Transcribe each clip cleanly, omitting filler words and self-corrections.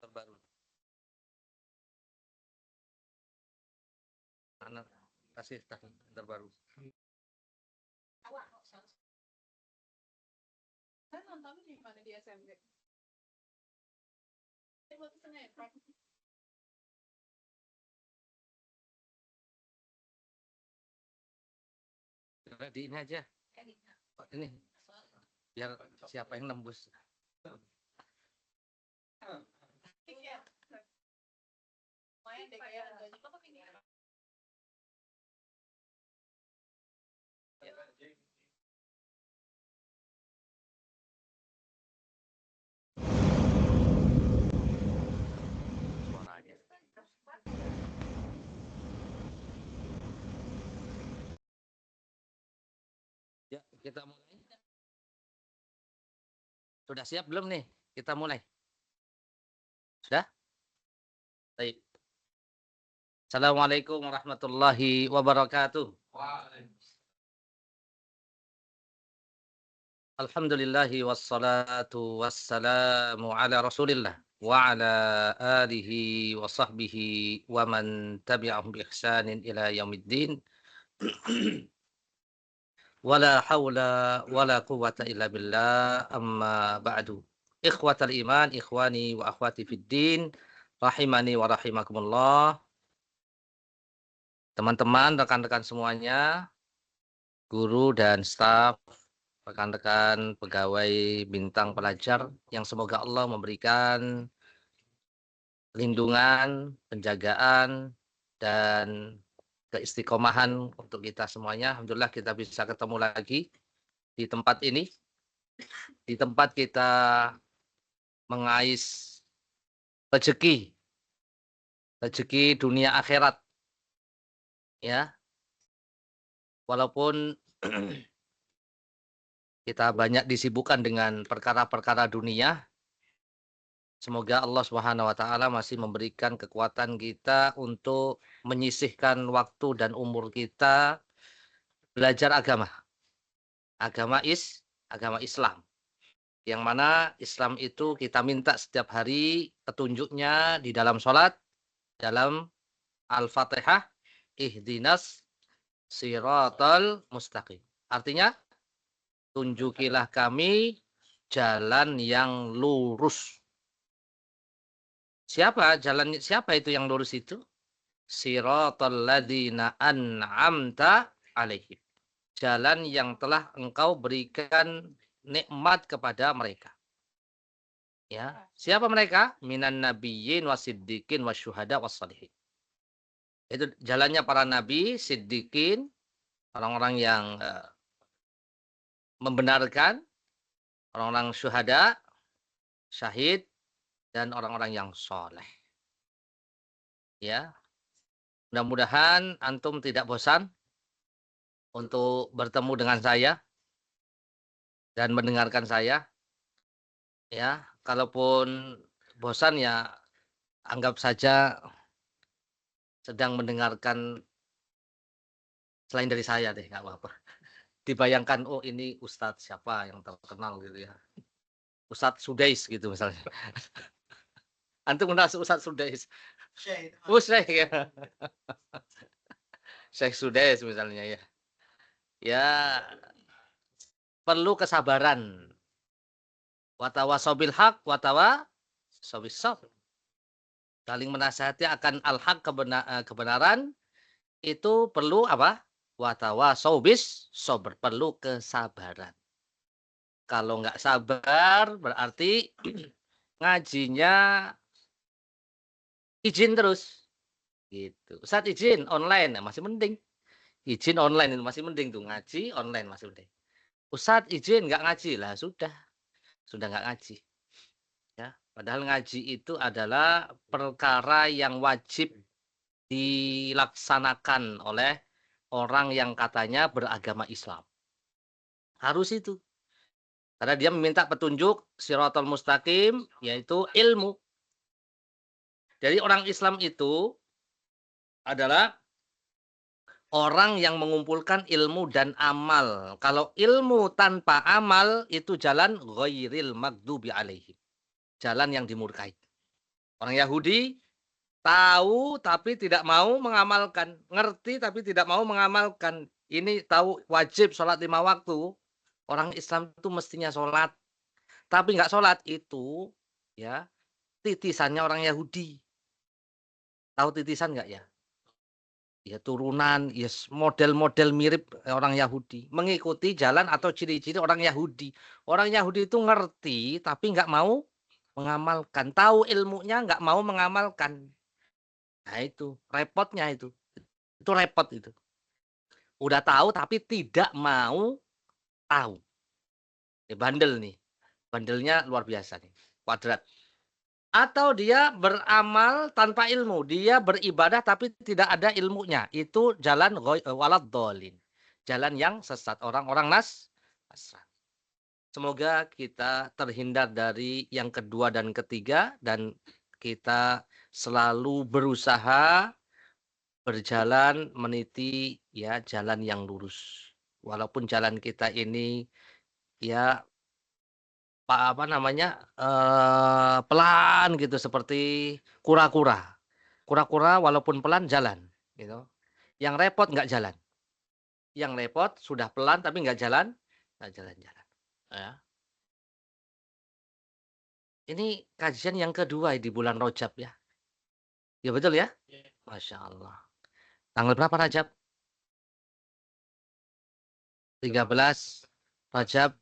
terbaru. Anak kasih terbaru. Saya nonton di mana di SMB? Di ini aja. Ini biar siapa yang nembus. Suaranya. Ya, kita mulai. Sudah siap belum nih? Kita mulai. Sudah? Baik. Assalamualaikum warahmatullahi wabarakatuh. Alhamdulillahi wassalatu wassalamu ala rasulillah wa ala alihi wa sahbihi wa man tabi'ahum bi ihsanin ila yaumiddin. Wala hawla wala quwwata illa billah, amma ba'du. Ikhwatal iman, ikhwani wa akhwati fid din, rahimani wa rahimakumullah. Teman-teman, rekan-rekan semuanya, guru dan staf, rekan-rekan pegawai bintang pelajar yang semoga Allah memberikan lindungan, penjagaan, dan keistiqomahan untuk kita semuanya. Alhamdulillah kita bisa ketemu lagi di tempat ini, di tempat kita mengais rezeki dunia akhirat, ya. Walaupun kita banyak disibukkan dengan perkara-perkara dunia, semoga Allah Subhanahu wa taala masih memberikan kekuatan kita untuk menyisihkan waktu dan umur kita belajar agama. Agama Islam. Yang mana Islam itu kita minta setiap hari petunjuknya di dalam sholat, dalam Al-Fatihah, ihdinas siratal mustaqim. Artinya, tunjukilah kami jalan yang lurus. Siapa itu yang lurus itu? Siratal ladzina an'amta alaihim. Jalan yang telah engkau berikan nikmat kepada mereka. Ya, siapa mereka? Minan nabiyyin wasiddiqin wasyuhada wassalihin. Itu jalannya para nabi, siddiqin, orang-orang yang membenarkan, orang-orang syuhada, syahid, dan orang-orang yang soleh. Ya, mudah-mudahan antum tidak bosan untuk bertemu dengan saya dan mendengarkan saya. Ya, kalaupun bosan ya anggap saja sedang mendengarkan selain dari saya deh, nggak apa-apa. Dibayangkan, oh ini Ustadz siapa yang terkenal gitu ya. Ustadz Sudais gitu misalnya. Antum kenal Ustadz Sudais? Syekh ya. Syekh Sudais misalnya ya. Ya, perlu kesabaran. Watawasobil haq, watawasobis sabr. Saling menasihati akan al-haq, kebenaran, itu perlu apa? Watawasobis sabr, perlu kesabaran. Kalau nggak sabar, berarti ngajinya izin terus. Gitu. Ustadz izin online, masih mending. Izin online itu masih mending tuh, ngaji online masih mending. Ustadz izin nggak ngaji, lah sudah nggak ngaji. Ya, padahal ngaji itu adalah perkara yang wajib dilaksanakan oleh orang yang katanya beragama Islam. Harus itu. Karena dia meminta petunjuk Shiratal Mustaqim, yaitu ilmu. Jadi orang Islam itu adalah orang yang mengumpulkan ilmu dan amal. Kalau ilmu tanpa amal itu jalan ghairil maghdubi alaihim. Jalan yang dimurkai. Orang Yahudi tahu tapi tidak mau mengamalkan, ngerti tapi tidak mau mengamalkan. Ini tahu wajib sholat 5 waktu, orang Islam itu mestinya sholat, tapi nggak sholat itu ya titisannya orang Yahudi. Tahu titisan nggak ya? Ya turunan, ya model-model mirip orang Yahudi, mengikuti jalan atau ciri-ciri orang Yahudi. Orang Yahudi itu ngerti tapi nggak mau mengamalkan, tahu ilmunya nggak mau mengamalkan. Nah itu repotnya itu repot itu. Udah tahu tapi tidak mau tahu. Bandel nih, bandelnya luar biasa nih, kuadrat. Atau dia beramal tanpa ilmu, dia beribadah tapi tidak ada ilmunya. Itu jalan waladhdallin. Jalan yang sesat, orang-orang nasrani. Semoga kita terhindar dari yang kedua dan ketiga dan kita selalu berusaha berjalan meniti ya jalan yang lurus. Walaupun jalan kita ini ya apa namanya, pelan gitu seperti kura-kura. Kura-kura walaupun pelan jalan, gitu. Yang repot nggak jalan. Yang repot sudah pelan tapi nggak jalan, nggak jalan-jalan. Ya. Ini kajian yang kedua di bulan Rajab ya. Ya betul ya? Masya Allah. Tanggal berapa Rajab? 13 Rajab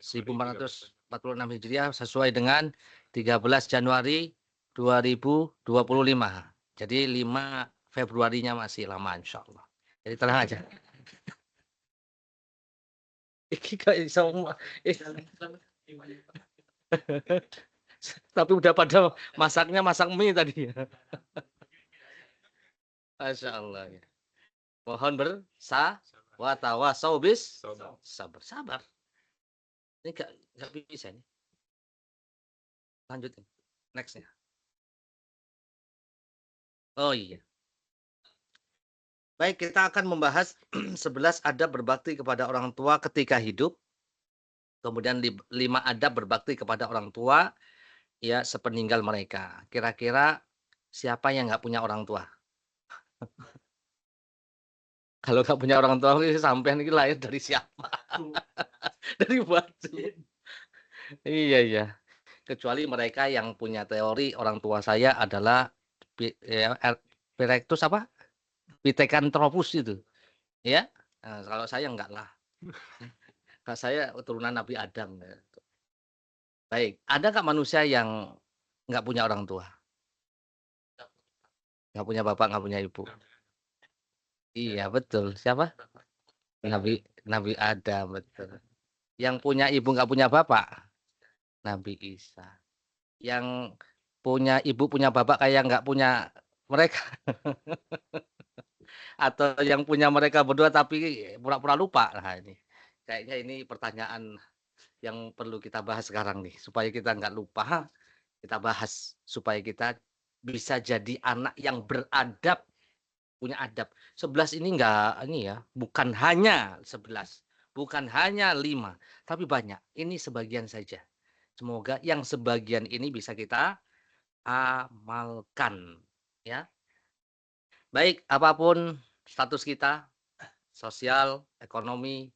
1446 Hijriah sesuai dengan 13 Januari 2025. Jadi 5 Februarinya masih lama insya Allah. Jadi tenang aja. Iki kayak semua. Tapi udah pada masaknya masak mie tadi ya. Masya Allah ya. Mohon bertawasau bis sabar. Sabar. Ini gak bisa nih. Lanjutin. Next ya. Oh iya. Baik, kita akan membahas 11 adab berbakti kepada orang tua ketika hidup. Kemudian 5 adab berbakti kepada orang tua ya sepeninggal mereka. Kira-kira siapa yang nggak punya orang tua? Kalau nggak punya orang tua, sampean ini lahir dari siapa? Dari batu. Iya, iya. Kecuali mereka yang punya teori orang tua saya adalah Erectus apa? Pithecanthropus itu. Ya. Nah, kalau saya enggak lah. Kalau saya turunan Nabi Adam. Baik, ada nggak manusia yang nggak punya orang tua? Nggak punya bapak, nggak punya ibu? Iya, betul. Siapa? Nabi Nabi Adam, betul. Yang punya ibu nggak punya bapak? Nabi Isa. Yang punya ibu punya bapak kayak nggak punya mereka. Atau yang punya mereka berdua tapi pura-pura lupa. Nah ini. Kayaknya ini pertanyaan yang perlu kita bahas sekarang nih. Supaya kita nggak lupa. Kita bahas. Supaya kita bisa jadi anak yang beradab. Punya adab. 11 ini enggak ini ya, bukan hanya 11, bukan hanya 5, tapi banyak. Ini sebagian saja. Semoga yang sebagian ini bisa kita amalkan ya. Baik, apapun status kita, sosial, ekonomi,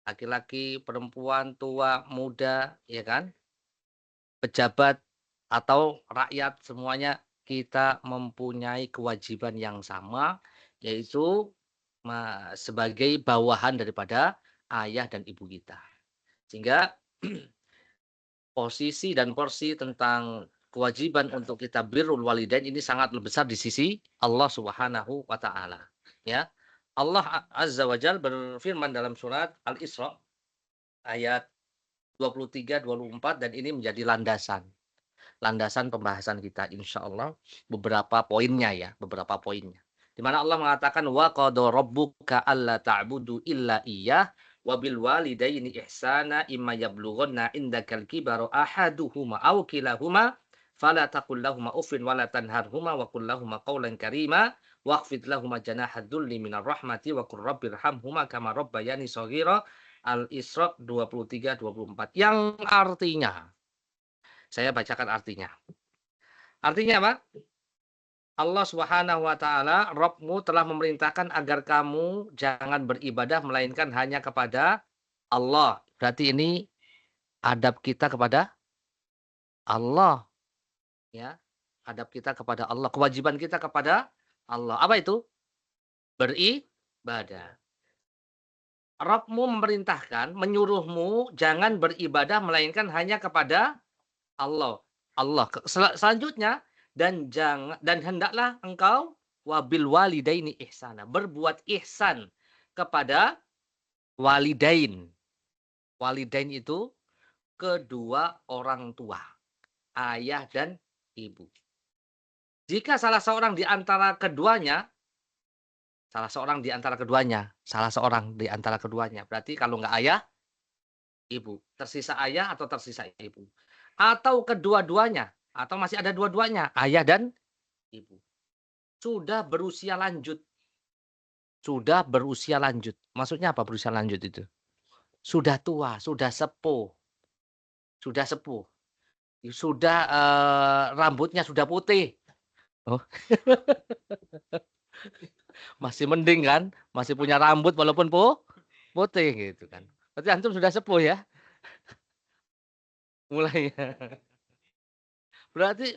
laki-laki, perempuan, tua, muda, ya kan? Pejabat atau rakyat semuanya kita mempunyai kewajiban yang sama yaitu sebagai bawahan daripada ayah dan ibu kita. Sehingga posisi dan porsi tentang kewajiban untuk kita birrul walidain ini sangat besar di sisi Allah Subhanahu wa taala. Ya. Allah Azza wa Jalla berfirman dalam surat Al-Isra ayat 23 24 dan ini menjadi landasan pembahasan kita insya Allah beberapa poinnya ya, beberapa poinnya. Di mana Allah mengatakan wa qada rabbuka alla ta'budu illa iyyah wa bil walidaini ihsana imma yablughanna indakal kibara ahaduhuma aw kilahuma fala taqul lahumu uffin wa la tanharhuma wa qul lahumu qawlan karima waqfid lahumu janaha dzulli minar rahmati wa qur rabbirhamhuma kama rabbayani shaghira. Al-Isra 23 24 yang artinya saya bacakan artinya. Artinya apa? Allah Subhanahu wa taala, Rabbmu telah memerintahkan agar kamu jangan beribadah melainkan hanya kepada Allah. Berarti ini adab kita kepada Allah, ya. Adab kita kepada Allah, kewajiban kita kepada Allah. Apa itu? Beribadah. Rabbmu memerintahkan, menyuruhmu jangan beribadah melainkan hanya kepada Allah. Allah. Selanjutnya dan hendaklah engkau wabil walidaini ihsana, berbuat ihsan kepada walidain. Walidain itu kedua orang tua, ayah dan ibu. Jika salah seorang di antara keduanya, berarti kalau nggak ayah, ibu. Tersisa ayah atau tersisa ibu. Atau kedua-duanya, atau masih ada dua-duanya, ayah dan ibu. Sudah berusia lanjut. Maksudnya apa berusia lanjut itu? Sudah tua, sudah sepuh. Rambutnya sudah putih. Oh. Masih mending kan? Masih punya rambut walaupun putih gitu kan. Berarti antum sudah sepuh ya? Mulai. Berarti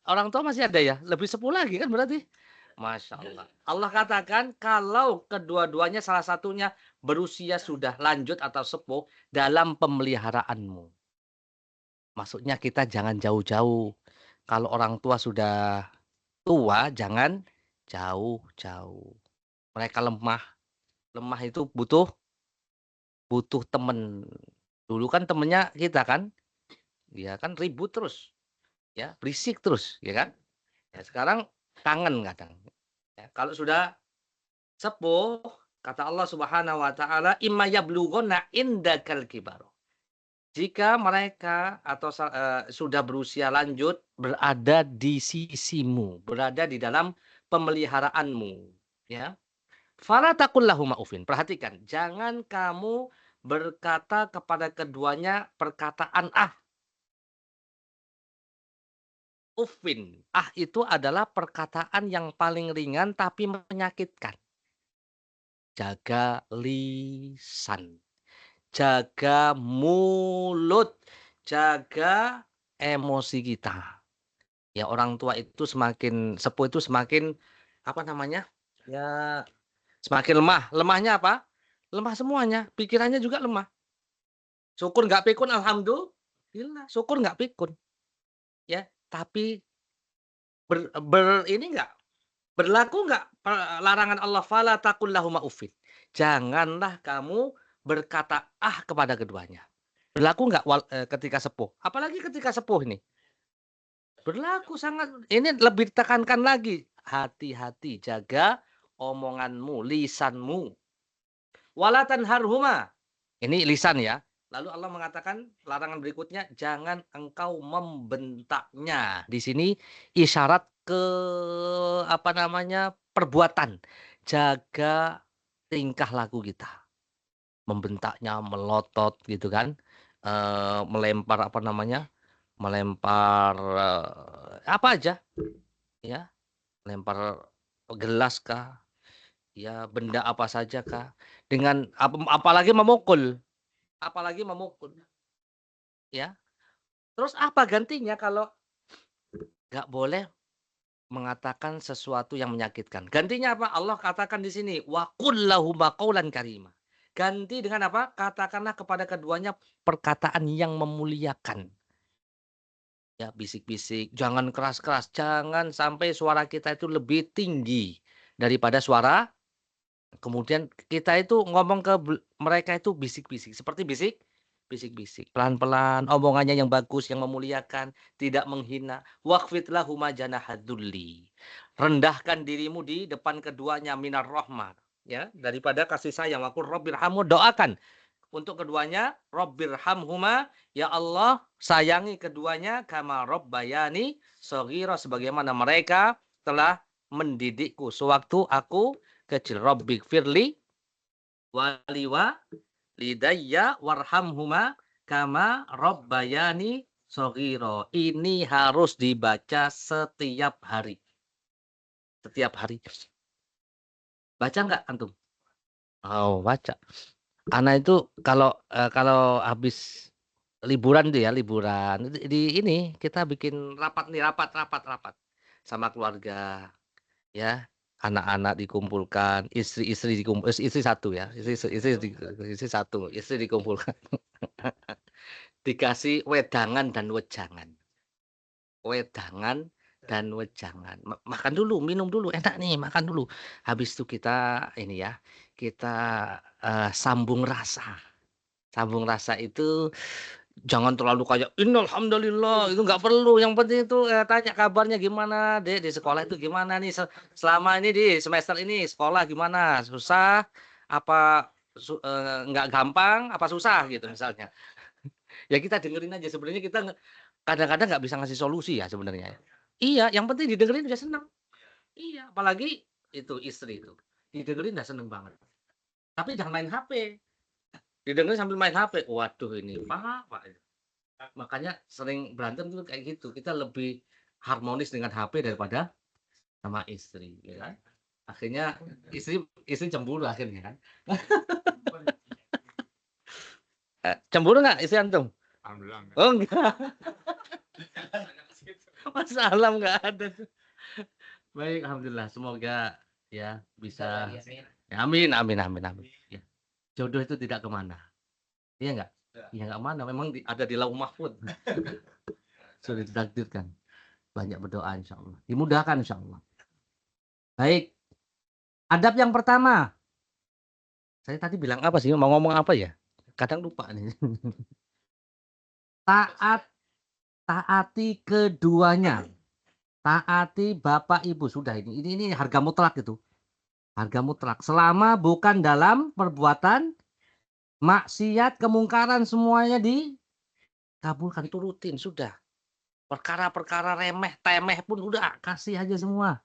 orang tua masih ada ya? Lebih sepuh lagi kan berarti? Masya Allah. Allah katakan kalau kedua-duanya salah satunya berusia sudah lanjut atau sepuh dalam pemeliharaanmu. Maksudnya kita jangan jauh-jauh. Kalau orang tua sudah tua, jangan jauh-jauh. Mereka lemah. Lemah itu butuh teman. Dulu kan temennya kita kan, dia kan ribut terus, ya berisik terus, ya kan. Ya, sekarang kangen kadang. Ya, kalau sudah sepuh, kata Allah Subhanahu wa taala, imma yablughunna indakal kibar. Jika mereka atau sudah berusia lanjut berada di sisimu, berada di dalam pemeliharaanmu, ya. Fala taqul lahuma ufin. Perhatikan, jangan kamu berkata kepada keduanya perkataan ufin. Itu adalah perkataan yang paling ringan tapi menyakitkan. Jaga lisan, jaga mulut, jaga emosi kita. Ya orang tua itu semakin sepuh itu semakin apa namanya? Ya semakin lemah. Lemahnya apa? Lemah semuanya. Pikirannya juga lemah. Syukur nggak pikun, alhamdulillah. Syukur nggak pikun. Ya, tapi ini nggak berlaku nggak larangan Allah fala taqul lahuma uffin. Janganlah kamu berkata kepada keduanya. Berlaku nggak ketika sepuh? Apalagi ketika sepuh ini. Berlaku sangat. Ini lebih ditekankan lagi. Hati-hati jaga omonganmu, lisanmu. Wala tanharhuma. Ini lisan ya. Lalu Allah mengatakan larangan berikutnya jangan engkau membentaknya. Di sini isyarat ke apa namanya? Perbuatan. Jaga tingkah laku kita. Membentaknya, melotot gitu kan. Melempar apa namanya? Melempar apa aja ya. Melempar gelas kah? Ya, benda apa saja kah? Dengan apalagi memukul. Ya. Terus apa gantinya kalau nggak boleh mengatakan sesuatu yang menyakitkan? Gantinya apa? Allah katakan di sini, wa qul lahuma qaulan karima. Ganti dengan apa? Katakanlah kepada keduanya perkataan yang memuliakan. Ya, bisik-bisik, jangan keras-keras, jangan sampai suara kita itu lebih tinggi daripada suara. Kemudian kita itu ngomong ke mereka itu bisik-bisik, seperti bisik-bisik, pelan-pelan, omongannya yang bagus, yang memuliakan, tidak menghina. Waqfid lahuma janahadzulli. Rendahkan dirimu di depan keduanya minar rahmah, ya, daripada kasih sayang. Waqul rabbirhamhu, doakan untuk keduanya, rabbirhamhuma, ya Allah, sayangi keduanya kama rabbayani shaghira, sebagaimana mereka telah mendidikku sewaktu aku kecil. Rabbighfirli waliwa lidayya warhamhuma kama rabbayani Shaghira. Ini harus dibaca setiap hari. Setiap hari. Baca nggak antum? Oh, baca. Anak itu kalau habis liburan tuh ya, liburan di ini kita bikin rapat nih, rapat sama keluarga ya. Anak-anak dikumpulkan, istri-istri dikumpul, istri satu ya, istri satu, istri dikumpulkan, dikasih wedangan dan wejangan. Wedangan dan wejangan. Makan dulu, minum dulu, enak nih, makan dulu. Habis itu kita ini ya, kita sambung rasa. Sambung rasa itu jangan terlalu kayak innalhamdulillah, itu nggak perlu. Yang penting itu tanya kabarnya gimana, Dek, di sekolah itu gimana nih selama ini di semester ini sekolah gimana? Susah apa nggak gampang apa susah gitu misalnya. Ya kita dengerin aja, sebenarnya kita kadang-kadang nggak bisa ngasih solusi ya sebenarnya. Iya, yang penting didengerin udah seneng. Iya, apalagi itu istri itu. Didengerin udah seneng banget. Tapi jangan main HP. Didengerin sambil main HP. Waduh ini Pak. Makanya sering berantem tuh kayak gitu. Kita lebih harmonis dengan HP daripada sama istri, ya kan? Akhirnya istri cemburu akhirnya kan. Cemburu nggak istri antum? Alhamdulillah enggak. Oh enggak. Masalah nggak ada. Baik, alhamdulillah. Semoga ya bisa. Ya, amin. Ya. Jodoh itu tidak kemana. Iya nggak? Iya nggak kemana. Memang ada di lauh mahfud. Sudah ditakdirkan. Banyak berdoa insya Allah. Dimudahkan insya Allah. Baik. Adab yang pertama. Saya tadi bilang apa sih? Mau ngomong apa ya? Kadang lupa nih. Taati keduanya. Taati bapak ibu. Sudah ini harga mutlak itu. Harga mutlak. Selama bukan dalam perbuatan maksiat, kemungkaran, semuanya dikabulkan. Itu rutin sudah. Perkara-perkara remeh, temeh pun udah kasih aja semua.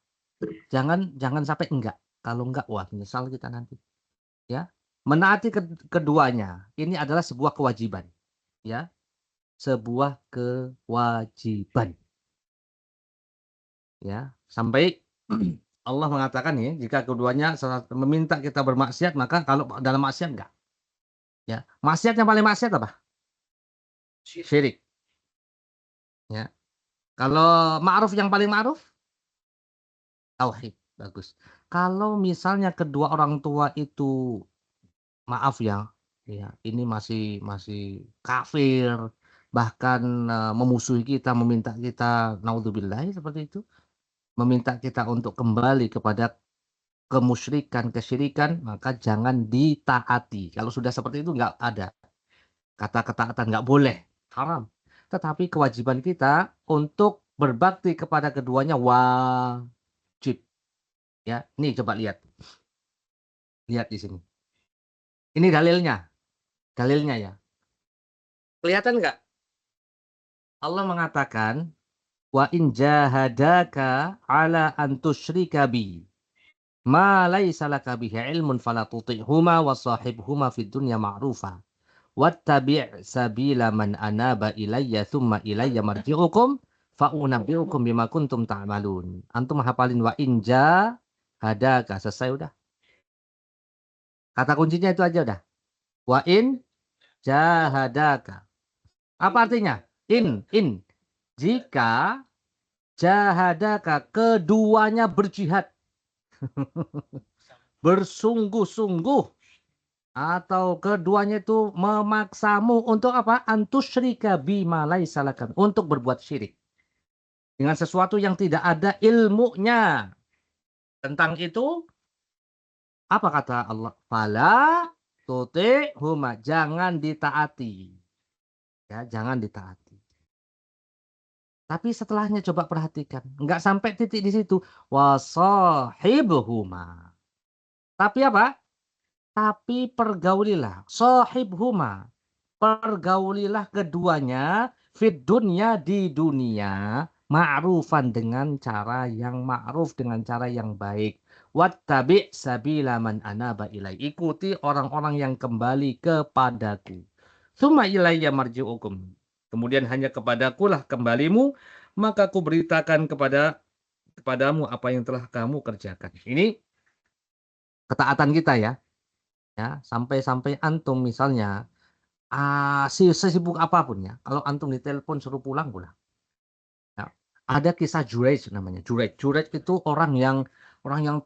Jangan sampai enggak. Kalau enggak, wah menyesal kita nanti. Ya, menaati keduanya. Ini adalah sebuah kewajiban. Ya, sebuah kewajiban. Ya, sampai Allah mengatakan ya, jika keduanya meminta kita bermaksiat, maka kalau dalam maksiat enggak. Ya, maksiat yang paling maksiat apa? Syirik. Ya. Kalau ma'ruf yang paling ma'ruf? Tauhid. Bagus. Kalau misalnya kedua orang tua itu maaf ya, ini masih kafir, bahkan memusuhi kita, meminta kita naudzubillah seperti itu, meminta kita untuk kembali kepada kemusyrikan, kesyirikan, maka jangan ditaati. Kalau sudah seperti itu nggak ada kata ketaatan, nggak boleh, haram. Tetapi kewajiban kita untuk berbakti kepada keduanya wajib. Ya, ini coba lihat di sini. Ini dalilnya ya. Kelihatan nggak? Allah mengatakan, wa in jahadaka ala an tusyrika bi ma laisa laka bihi ilmun fala tuti'huma wa sahibhuma fid dunya ma'rufa wattabi' sabila man anaba ilayya thumma ilayya marji'ukum fa unabbi'ukum bima kuntum ta'malun. Antum hafalin wa in jahadaka, selesai udah. Kata kuncinya itu aja udah. Wa in jahadaka. Apa artinya? In. Jika jahadaka keduanya berjihad. Bersungguh-sungguh. Atau keduanya itu memaksamu untuk apa? Antusyrika bima laisa laka. Untuk berbuat syirik. Dengan sesuatu yang tidak ada ilmunya. Tentang itu, apa kata Allah? Fala tuti'huma. Jangan ditaati. Ya, jangan ditaati. Tapi setelahnya coba perhatikan. Enggak sampai titik di situ. Wasahibhuma. Tapi apa? Tapi pergaulilah. Sahibhuma. Pergaulilah keduanya. Fid dunya, di dunia. Ma'rufan, dengan cara yang ma'ruf. Dengan cara yang baik. Wattabi' sabila man anaba ilai. Ikuti orang-orang yang kembali kepadaku. Summa ilayya marji'ukum. Kemudian hanya kepadakulah kembalimu, maka aku beritakan kepadamu apa yang telah kamu kerjakan. Ini ketaatan kita ya. Ya, sampai-sampai antum misalnya sesibuk apapun ya, kalau antum ditelepon suruh pulang. Ya, ada kisah Juraij namanya. Juraij itu orang yang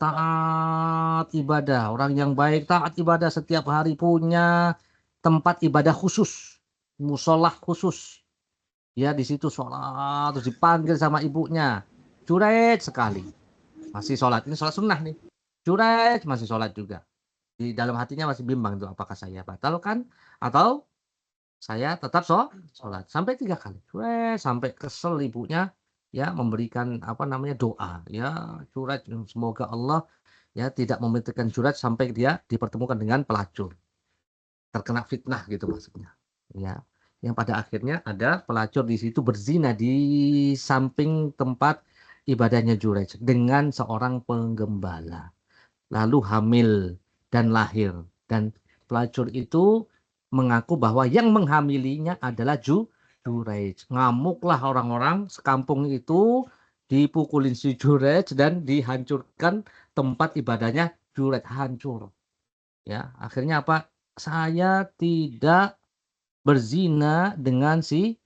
taat ibadah, orang yang baik taat ibadah, setiap hari punya tempat ibadah khusus, musolah khusus. Ya di situ sholat, terus dipanggil sama ibunya. Juraij sekali. Masih sholat. Ini sholat sunnah nih. Juraij masih sholat juga. Di dalam hatinya masih bimbang tuh, apakah saya batalkan atau saya tetap sholat. Sampai 3 kali. Sampai kesel ibunya ya memberikan doa ya, Juraij semoga Allah ya tidak mematikan Juraij sampai dia dipertemukan dengan pelacur. Terkena fitnah gitu maksudnya. Ya. Yang pada akhirnya ada pelacur di situ berzina di samping tempat ibadahnya Juraij dengan seorang penggembala. Lalu hamil dan lahir, dan pelacur itu mengaku bahwa yang menghamilinya adalah Juraij. Ngamuklah orang-orang sekampung itu, dipukulin si Juraij dan dihancurkan tempat ibadahnya Juraij, hancur. Ya, akhirnya apa? Saya tidak berzina dengan si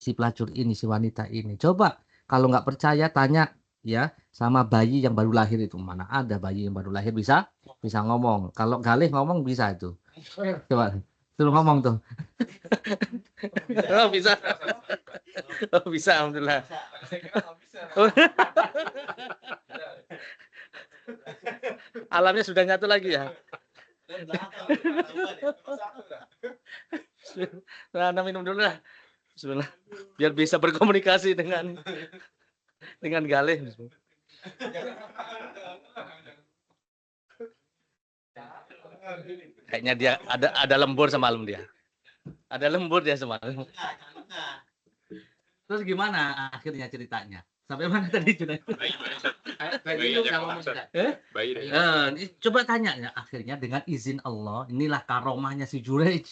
pelacur ini, si wanita ini. Coba kalau nggak percaya tanya ya sama bayi yang baru lahir itu. Mana ada bayi yang baru lahir bisa ngomong. Kalau Galih ngomong bisa itu. Coba suruh ngomong tuh. Oh, bisa. Oh, bisa, alhamdulillah. Alamnya sudah nyatu lagi ya. Nah, minum dulu lah. Bismillah. Biar bisa berkomunikasi dengan Galih. Kayaknya dia ada lembur semalam dia. Ada lembur dia semalam. Terus gimana akhirnya ceritanya? Sampai mana tadi sudah? Coba tanya ya, akhirnya dengan izin Allah, inilah karomahnya si Juraij.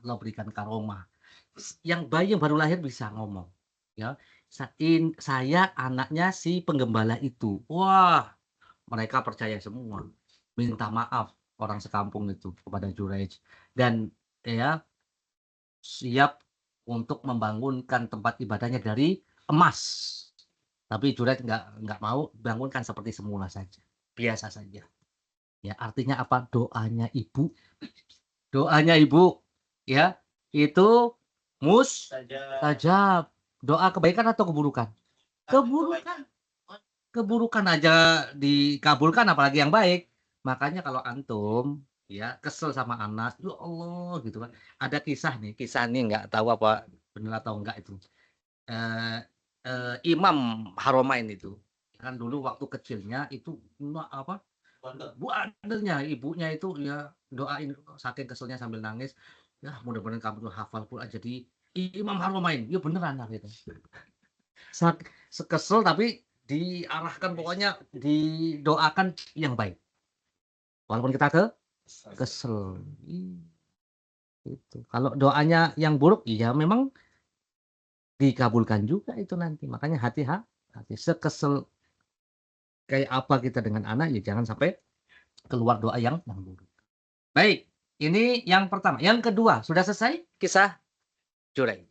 Allah berikan karomah. Yang bayi yang baru lahir bisa ngomong. Ya, saya anaknya si penggembala itu. Wah, mereka percaya semua. Minta maaf orang sekampung itu kepada Juraij dan ya siap untuk membangunkan tempat ibadahnya dari emas. Tapi Juraij nggak mau bangunkan seperti semula saja, biasa saja. Ya artinya apa? Doanya ibu, ya itu mustajab. Doa kebaikan atau keburukan? Keburukan. Keburukan aja dikabulkan, apalagi yang baik. Makanya kalau antum ya kesel sama anak, ya Allah gitu kan. Ada kisah nih nggak tahu apa benar atau enggak itu. Eh, Imam Haromain itu kan dulu waktu kecilnya itu bandelnya ibunya itu ya doain saking keselnya sambil nangis, ya mudah-mudahan kamu tuh hafal Quran jadi Imam Haromain. Ya beneran lah gitu. Sekesel tapi diarahkan, pokoknya didoakan yang baik walaupun kita kesel. Itu kalau doanya yang buruk ya memang dikabulkan juga itu nanti. Makanya hati-hati, sekesel kayak apa kita dengan anak ya jangan sampai keluar doa yang buruk. Baik, ini yang pertama. Yang kedua, sudah selesai kisah Juraij.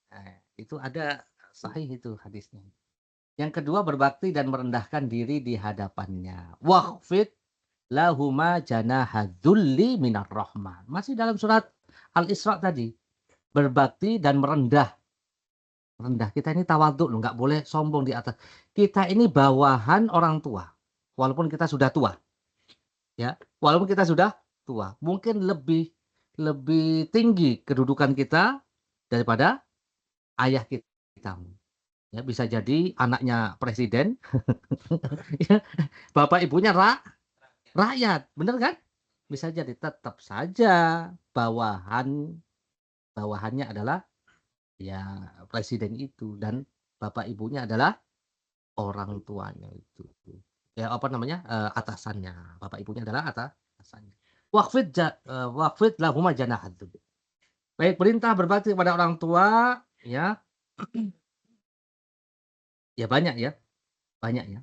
Nah, itu ada sahih itu hadisnya. Yang kedua, berbakti dan merendahkan diri di hadapannya. Waqfid lahuma janahadzulli minar rahman. Masih dalam surat Al-Isra tadi. Berbakti dan merendah. Kita ini tawaduk loh, nggak boleh sombong di atas. Kita ini bawahan orang tua. Walaupun kita sudah tua. Ya, walaupun kita sudah tua, mungkin lebih tinggi kedudukan kita daripada ayah kita. Ya, bisa jadi anaknya presiden, bapak ibunya rakyat, bener kan? Bisa jadi, tetap saja bawahannya adalah ya presiden itu, dan bapak ibunya adalah orang tuanya itu. Ya atasannya. Bapak ibunya adalah atasannya. Waqfid lahuma janahadzul. Baik, perintah berbakti kepada orang tua, ya, ya banyak ya, banyak ya.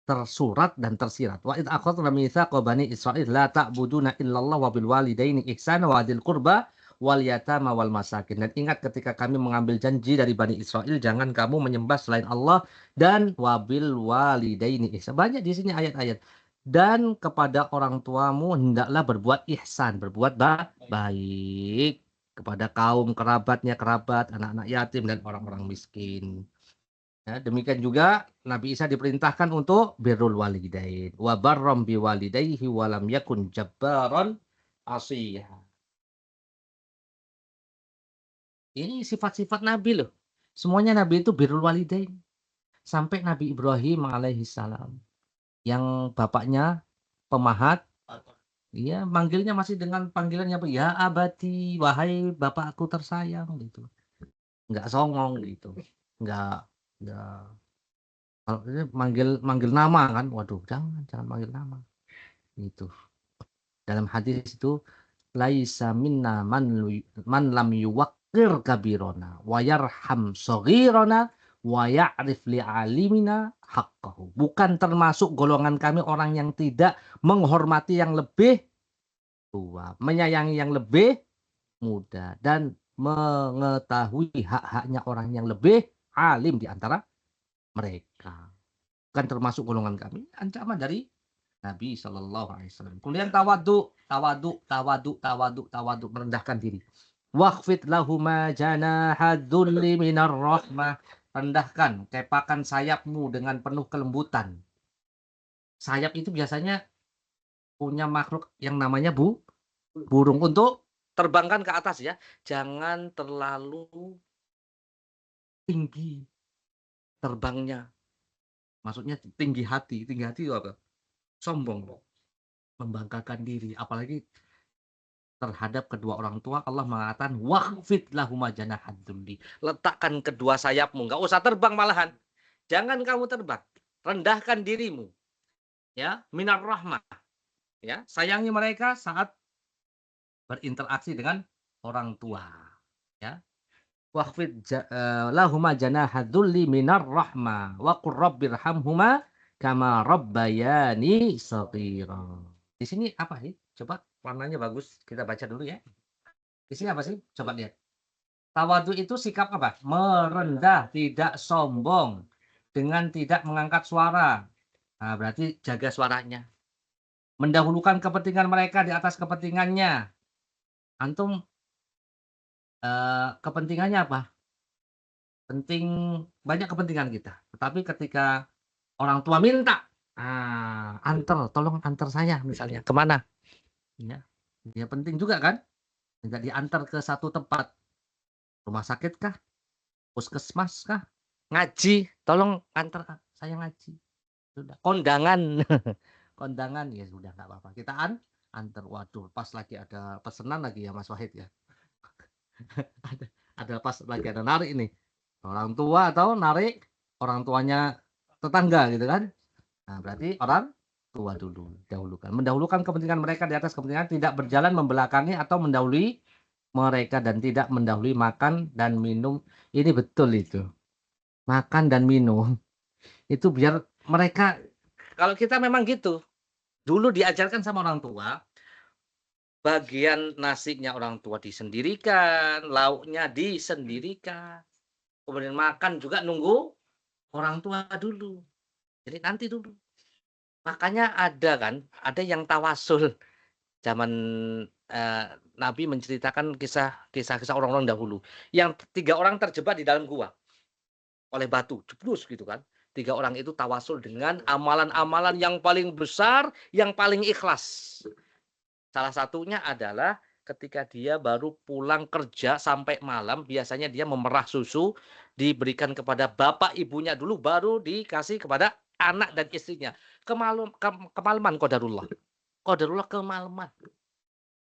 Tersurat dan tersirat. Wa id akhadna mitsaqa bani Israil la ta'buduna illallah wa bil walidaini ihsana wa dzil qurba wal yatama wal masakin. Dan ingat ketika kami mengambil janji dari Bani Israel, jangan kamu menyembah selain Allah dan wabil walidaini ihsan. Banyak di sini ayat-ayat. Dan kepada orang tuamu hendaklah berbuat ihsan, berbuat baik kepada kaum kerabatnya, kerabat, anak-anak yatim dan orang-orang miskin. Ya, demikian juga Nabi Isa diperintahkan untuk birrul walidain wa barram bi walidayhi wa lam yakun jabbaran asiyya. Ini sifat-sifat Nabi loh. Semuanya Nabi itu birrul walidain. Sampai Nabi Ibrahim alaihissalam yang bapaknya pemahat, iya manggilnya masih dengan panggilannya apa? Ya abati, wahai bapakku tersayang gitu. Enggak songong gitu. Enggak kalau ini manggil manggil nama kan, waduh jangan manggil nama. Gitu. Dalam hadis itu laisa minna man lam yuwaqqir kabirona wa yarham shaghirona wa ya'rif li alimina haqqahu. Bukan termasuk golongan kami orang yang tidak menghormati yang lebih tua, menyayangi yang lebih muda dan mengetahui hak-haknya orang yang lebih alim di antara mereka. Bukan termasuk golongan kami. Ancaman dari Nabi Shallallahu Alaihi Wasallam. Kemudian tawadu, merendahkan diri. Waqfid lahuma janahadzulli minar rahmah. Rendahkan, kepakan sayapmu dengan penuh kelembutan. Sayap itu biasanya punya makhluk yang namanya burung untuk terbangkan ke atas ya. Jangan terlalu tinggi terbangnya. Maksudnya tinggi hati. Tinggi hati itu apa? Sombong, membanggakan diri, apalagi terhadap kedua orang tua. Allah mengatakan waqfid lahuma janahadzulli. Letakkan kedua sayapmu, enggak usah terbang malahan. Jangan kamu terbang. Rendahkan dirimu. Ya, minar rahmah. Ya, sayangi mereka saat berinteraksi dengan orang tua. Ya. Waqfid lahuma janahadzulli minar rahmah wa qur rabbirhamhuma kama rabbayani shaghira. Di sini apa sih? Coba warnanya bagus. Kita baca dulu ya. Di sini apa sih? Coba lihat. Tawadu itu sikap apa? Merendah, tidak sombong, dengan tidak mengangkat suara. Nah, berarti jaga suaranya. Mendahulukan kepentingan mereka di atas kepentingannya. Antum kepentingannya apa? Penting, banyak kepentingan kita. Tetapi ketika orang tua minta, tolong antar saya misalnya. Kemana? Ya, dia penting juga kan? Minta diantar ke satu tempat. Rumah sakit kah? Puskesmas kah? Ngaji, tolong antar saya ngaji. Sudah. Kondangan. Kondangan ya sudah nggak apa-apa. Kita antar. Waduh, pas lagi ada pesanan lagi ya Mas Wahid ya. ada pas lagi ada narik ini. Orang tua atau narik orang tuanya tetangga gitu kan. Nah, berarti orang tua dulu, dahulukan. Mendahulukan kepentingan mereka di atas kepentingan, tidak berjalan membelakangi atau mendahului mereka dan tidak mendahului makan dan minum. Ini betul itu. Makan dan minum. Itu biar mereka, kalau kita memang gitu. Dulu diajarkan sama orang tua, bagian nasinya orang tua disendirikan, lauknya disendirikan. Kemudian makan juga nunggu orang tua dulu. Jadi nanti dulu. Makanya ada yang tawasul. Zaman Nabi menceritakan kisah-kisah orang-orang dahulu. Yang 3 orang terjebak di dalam gua oleh batu, jeblus gitu kan. 3 orang itu tawasul dengan amalan-amalan yang paling besar, yang paling ikhlas. Salah satunya adalah ketika dia baru pulang kerja sampai malam, biasanya dia memerah susu, diberikan kepada bapak ibunya dulu, baru dikasih kepada anak dan istrinya. Kemalaman qadarullah. Qadarullah kemalaman.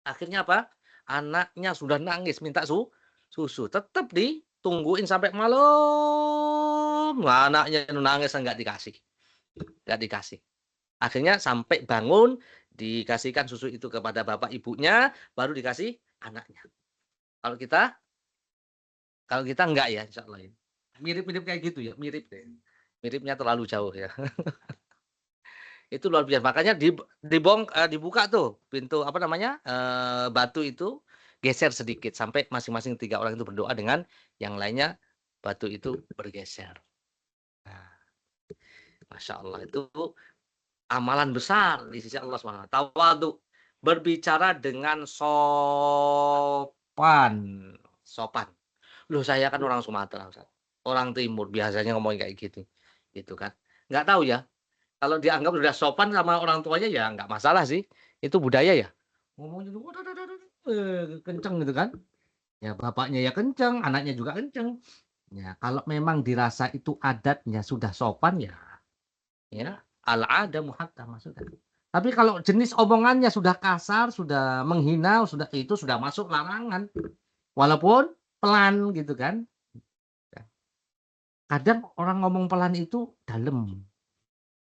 Akhirnya apa? Anaknya sudah nangis minta susu, tetap ditungguin sampai malam. Anaknya nangis enggak dikasih. Enggak dikasih. Akhirnya sampai bangun, dikasihkan susu itu kepada bapak ibunya, baru dikasih anaknya. Kalau kita kalau kita enggak ya insyaallah ya. Mirip-mirip kayak gitu ya, mirip deh. Miripnya terlalu jauh ya. Itu luar biasa. Makanya dibuka tuh pintu apa namanya, batu itu geser sedikit sampai masing-masing 3 orang itu berdoa dengan yang lainnya batu itu bergeser. Nah, masya Allah itu amalan besar di sisi Allah SWT. Tawadhu, berbicara dengan sopan. Sopan. Loh saya kan orang Sumatera, Ustaz. Orang timur biasanya ngomong kayak gitu. Gitu kan. Nggak tahu ya, kalau dianggap sudah sopan sama orang tuanya ya nggak masalah sih. Itu budaya ya. Ngomongnya tuh kenceng gitu kan. Ya bapaknya ya kenceng, anaknya juga kenceng. Ya kalau memang dirasa itu adatnya sudah sopan ya al-ada muhakkam maksudnya. Tapi kalau jenis omongannya sudah kasar, sudah menghina, sudah itu sudah masuk larangan. Walaupun pelan gitu kan. Kadang orang ngomong pelan itu dalam,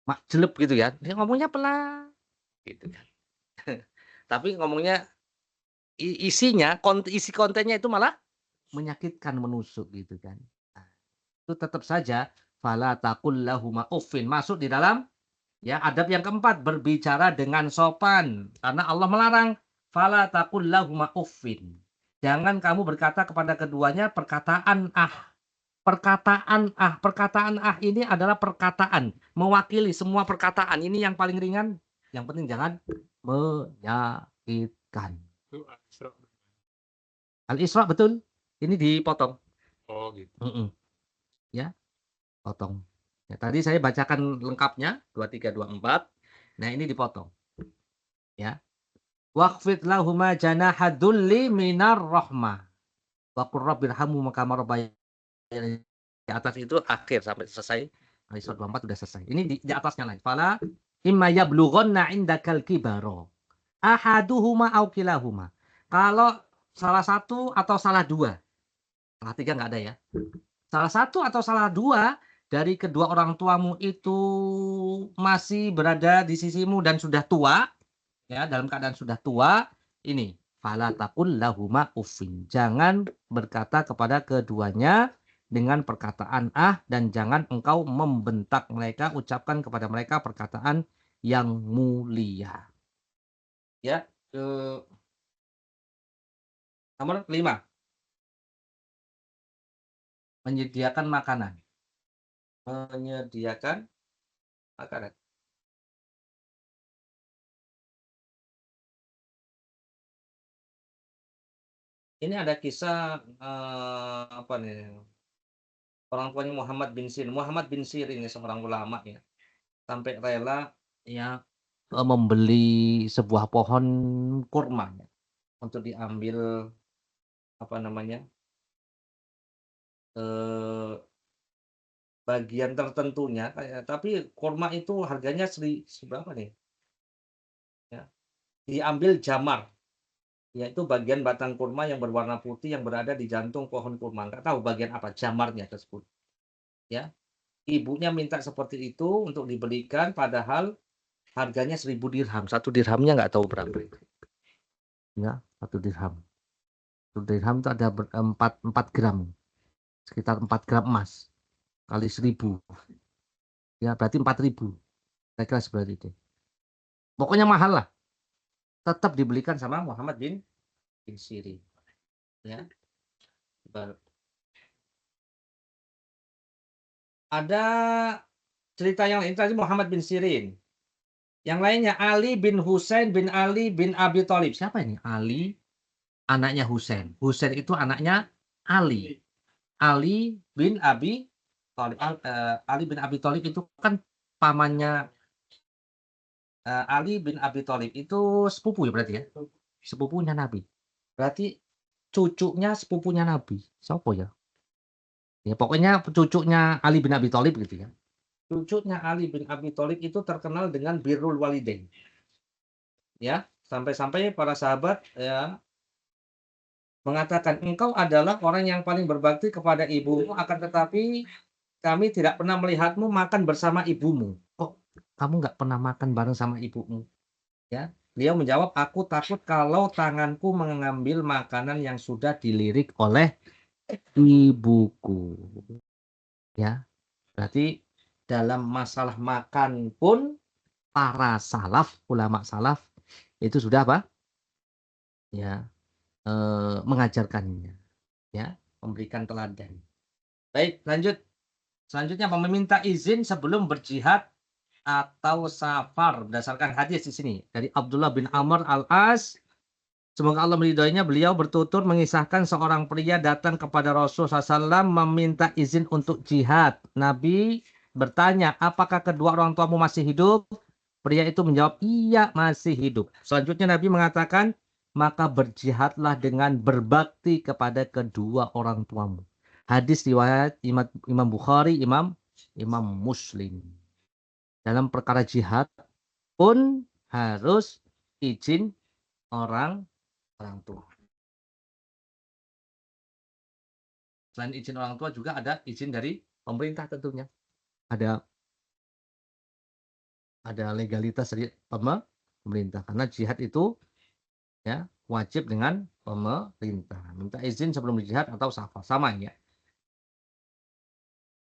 mak jelek gitu ya. Dia ngomongnya pelan gitu kan. Tapi ngomongnya isinya, isi kontennya itu malah menyakitkan, menusuk gitu kan. Nah, itu tetap saja fala taqul lahuma uffin, masuk di dalam ya adab yang keempat, berbicara dengan sopan. Karena Allah melarang fala taqul lahuma uffin. Jangan kamu berkata kepada keduanya perkataan ah. Perkataan ah ini adalah perkataan mewakili semua perkataan. Ini yang paling ringan, yang penting jangan menyakitkan. Itu Al-Isra. Al-Isra betul, ini dipotong. Oh gitu. Ya, potong. Ya, tadi saya bacakan lengkapnya 23, 24. Nah, ini dipotong. Ya. Waqfid lahuma janaha dzulli minar rahmah. Wa qur rabbirhamhuma kama rabbayani. Di atas itu akhir sampai selesai. Al-Isra 24 sudah selesai. Ini di atasnya lagi. Fala imma yablughanna indakal kibara. Ahaduhuma aw kilahuma. Kalau salah satu atau salah dua. Salah tiga nggak ada ya. Salah satu atau salah dua dari kedua orang tuamu itu masih berada di sisimu dan sudah tua, ya dalam keadaan sudah tua, ini fala taqul lahuma uffin. Jangan berkata kepada keduanya dengan perkataan ah dan jangan engkau membentak mereka, ucapkan kepada mereka perkataan yang mulia. Ya, nomor 5. Menyediakan makanan. Menyediakan makanan. Ini ada kisah apa nih? Orang tuanya Muhammad bin Sirin. Muhammad bin Sirin ini seorang ulama ya. Sampai rela ya membeli sebuah pohon kurma ya, untuk diambil apa namanya? Bagian tertentunya tapi kurma itu harganya seberapa nih? Ya. Diambil jamar. Yaitu bagian batang kurma yang berwarna putih yang berada di jantung pohon kurma. Nggak tahu bagian apa jamarnya tersebut. Ya, ibunya minta seperti itu untuk dibelikan, padahal harganya 1.000 dirham. 1 dirhamnya nggak tahu berapa itu. Ya, 1 dirham. 1 dirham itu ada 4 gram. Sekitar 4 gram emas kali 1.000. Ya, berarti 4.000. Kira-kira seperti itu. Pokoknya mahal lah. Tetap dibelikan sama Muhammad bin Sirin. Ya. Ada cerita yang lain tadi Muhammad bin Sirin. Yang lainnya Ali bin Husain bin Ali bin Abi Thalib. Siapa ini? Ali, anaknya Husain. Husain itu anaknya Ali. Ali bin Abi Thalib. Ali bin Abi Thalib itu kan pamannya Ali bin Abi Thalib. Itu sepupu ya berarti ya? Sepupunya Nabi. Berarti cucunya sepupunya Nabi. Siapa ya? Ya pokoknya cucunya Ali bin Abi Thalib gitu ya. Cucunya Ali bin Abi Thalib itu terkenal dengan birrul walidain. Ya, sampai-sampai para sahabat ya mengatakan, engkau adalah orang yang paling berbakti kepada ibumu, akan tetapi kami tidak pernah melihatmu makan bersama ibumu. Kok kamu nggak pernah makan bareng sama ibumu? Ya, Beliau menjawab, aku takut kalau tanganku mengambil makanan yang sudah dilirik oleh ibuku. Ya, berarti dalam masalah makan pun para salaf, ulama salaf itu sudah apa? Ya, mengajarkannya, ya, memberikan teladan. Baik, lanjut. Selanjutnya meminta izin sebelum berjihad atau safar berdasarkan hadis di sini dari Abdullah bin Amr al-As. Semoga Allah meridhoinya, beliau bertutur mengisahkan seorang pria datang kepada Rasulullah SAW meminta izin untuk jihad. Nabi bertanya, apakah kedua orang tuamu masih hidup? Pria itu menjawab, iya masih hidup. Selanjutnya Nabi mengatakan, maka berjihadlah dengan berbakti kepada kedua orang tuamu. Hadis riwayat Imam Bukhari, Imam Muslim. Dalam perkara jihad pun harus izin orang tua. Selain izin orang tua juga ada izin dari pemerintah tentunya. Ada legalitas dari pemerintah karena jihad itu ya wajib dengan pemerintah. Minta izin sebelum jihad atau safar sama ya.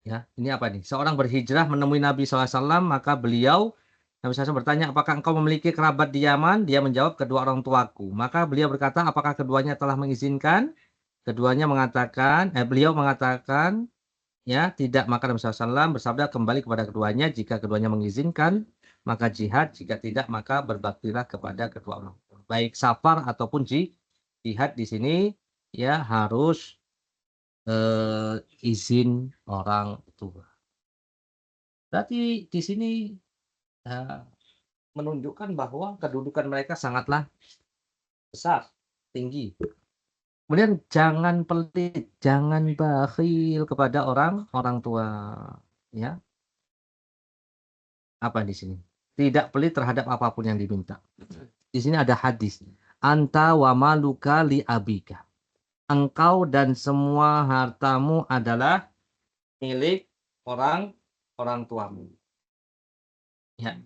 Ya, ini apa nih? Seorang berhijrah menemui Nabi SAW, maka Nabi SAW bertanya, apakah engkau memiliki kerabat di Yaman? Dia menjawab, kedua orang tuaku. Maka beliau berkata, apakah keduanya telah mengizinkan? Beliau mengatakan, ya tidak. Maka Nabi SAW bersabda, kembali kepada keduanya. Jika keduanya mengizinkan, maka jihad. Jika tidak, maka berbaktilah kepada kedua orang tua. Baik safar ataupun jihad di sini, ya harus izin orang tua. Berarti di sini menunjukkan bahwa kedudukan mereka sangatlah besar, tinggi. Kemudian jangan pelit, jangan bakhil kepada orang tua, ya. Apa di sini? Tidak pelit terhadap apapun yang diminta. Di sini ada hadis, anta wa maluka li abika. Engkau dan semua hartamu adalah milik orang tuamu. Ya.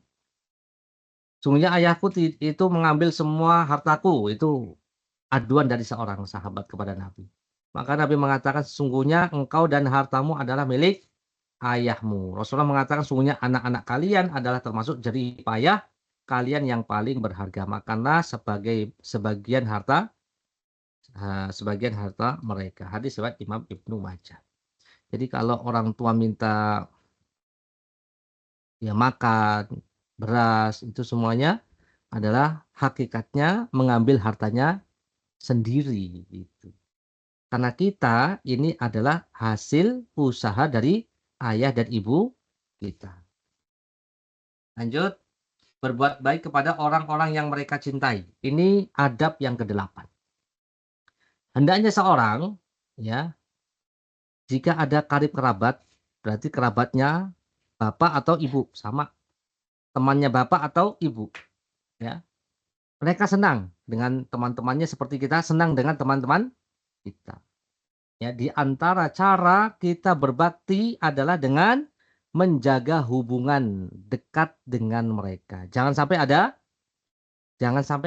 Sungguhnya ayahku itu mengambil semua hartaku. Itu aduan dari seorang sahabat kepada Nabi. Maka Nabi mengatakan, sesungguhnya engkau dan hartamu adalah milik ayahmu. Rasulullah mengatakan, sesungguhnya anak-anak kalian adalah termasuk jerih payah kalian yang paling berharga. Makanlah sebagian harta mereka. Hadis riwayat Imam Ibnu Majah. Jadi kalau orang tua minta ya makan, beras, itu semuanya adalah hakikatnya mengambil hartanya sendiri gitu. Karena kita ini adalah hasil usaha dari ayah dan ibu kita. Lanjut, berbuat baik kepada orang-orang yang mereka cintai. Ini adab yang ke-8. Hendaknya seorang ya, jika ada karib kerabat, berarti kerabatnya bapak atau ibu, sama temannya bapak atau ibu, ya. Mereka senang dengan teman-temannya seperti kita senang dengan teman-teman kita. Ya, di antara cara kita berbakti adalah dengan menjaga hubungan dekat dengan mereka. Jangan sampai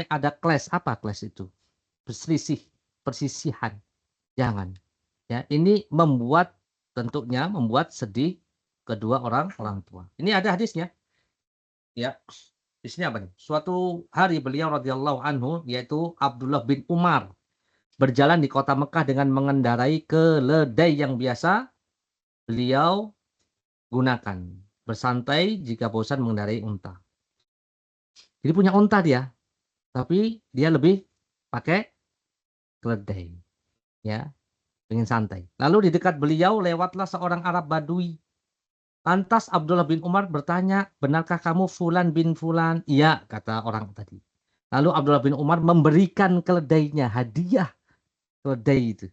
ada clash. Apa clash itu? Persisihan. Jangan. Ya, ini tentunya membuat sedih kedua orang tua. Ini ada hadisnya. Ya. Di sini apa nih? Suatu hari beliau radhiyallahu anhu, yaitu Abdullah bin Umar, berjalan di kota Mekah dengan mengendarai keledai yang biasa beliau gunakan. Bersantai jika bosan mengendarai unta. Jadi punya unta dia, tapi dia lebih pakai keledai. Ya, ingin santai. Lalu di dekat beliau lewatlah seorang Arab Badui. Lantas Abdullah bin Umar bertanya, benarkah kamu Fulan bin Fulan? Iya, kata orang tadi. Lalu Abdullah bin Umar memberikan keledainya, hadiah keledai itu,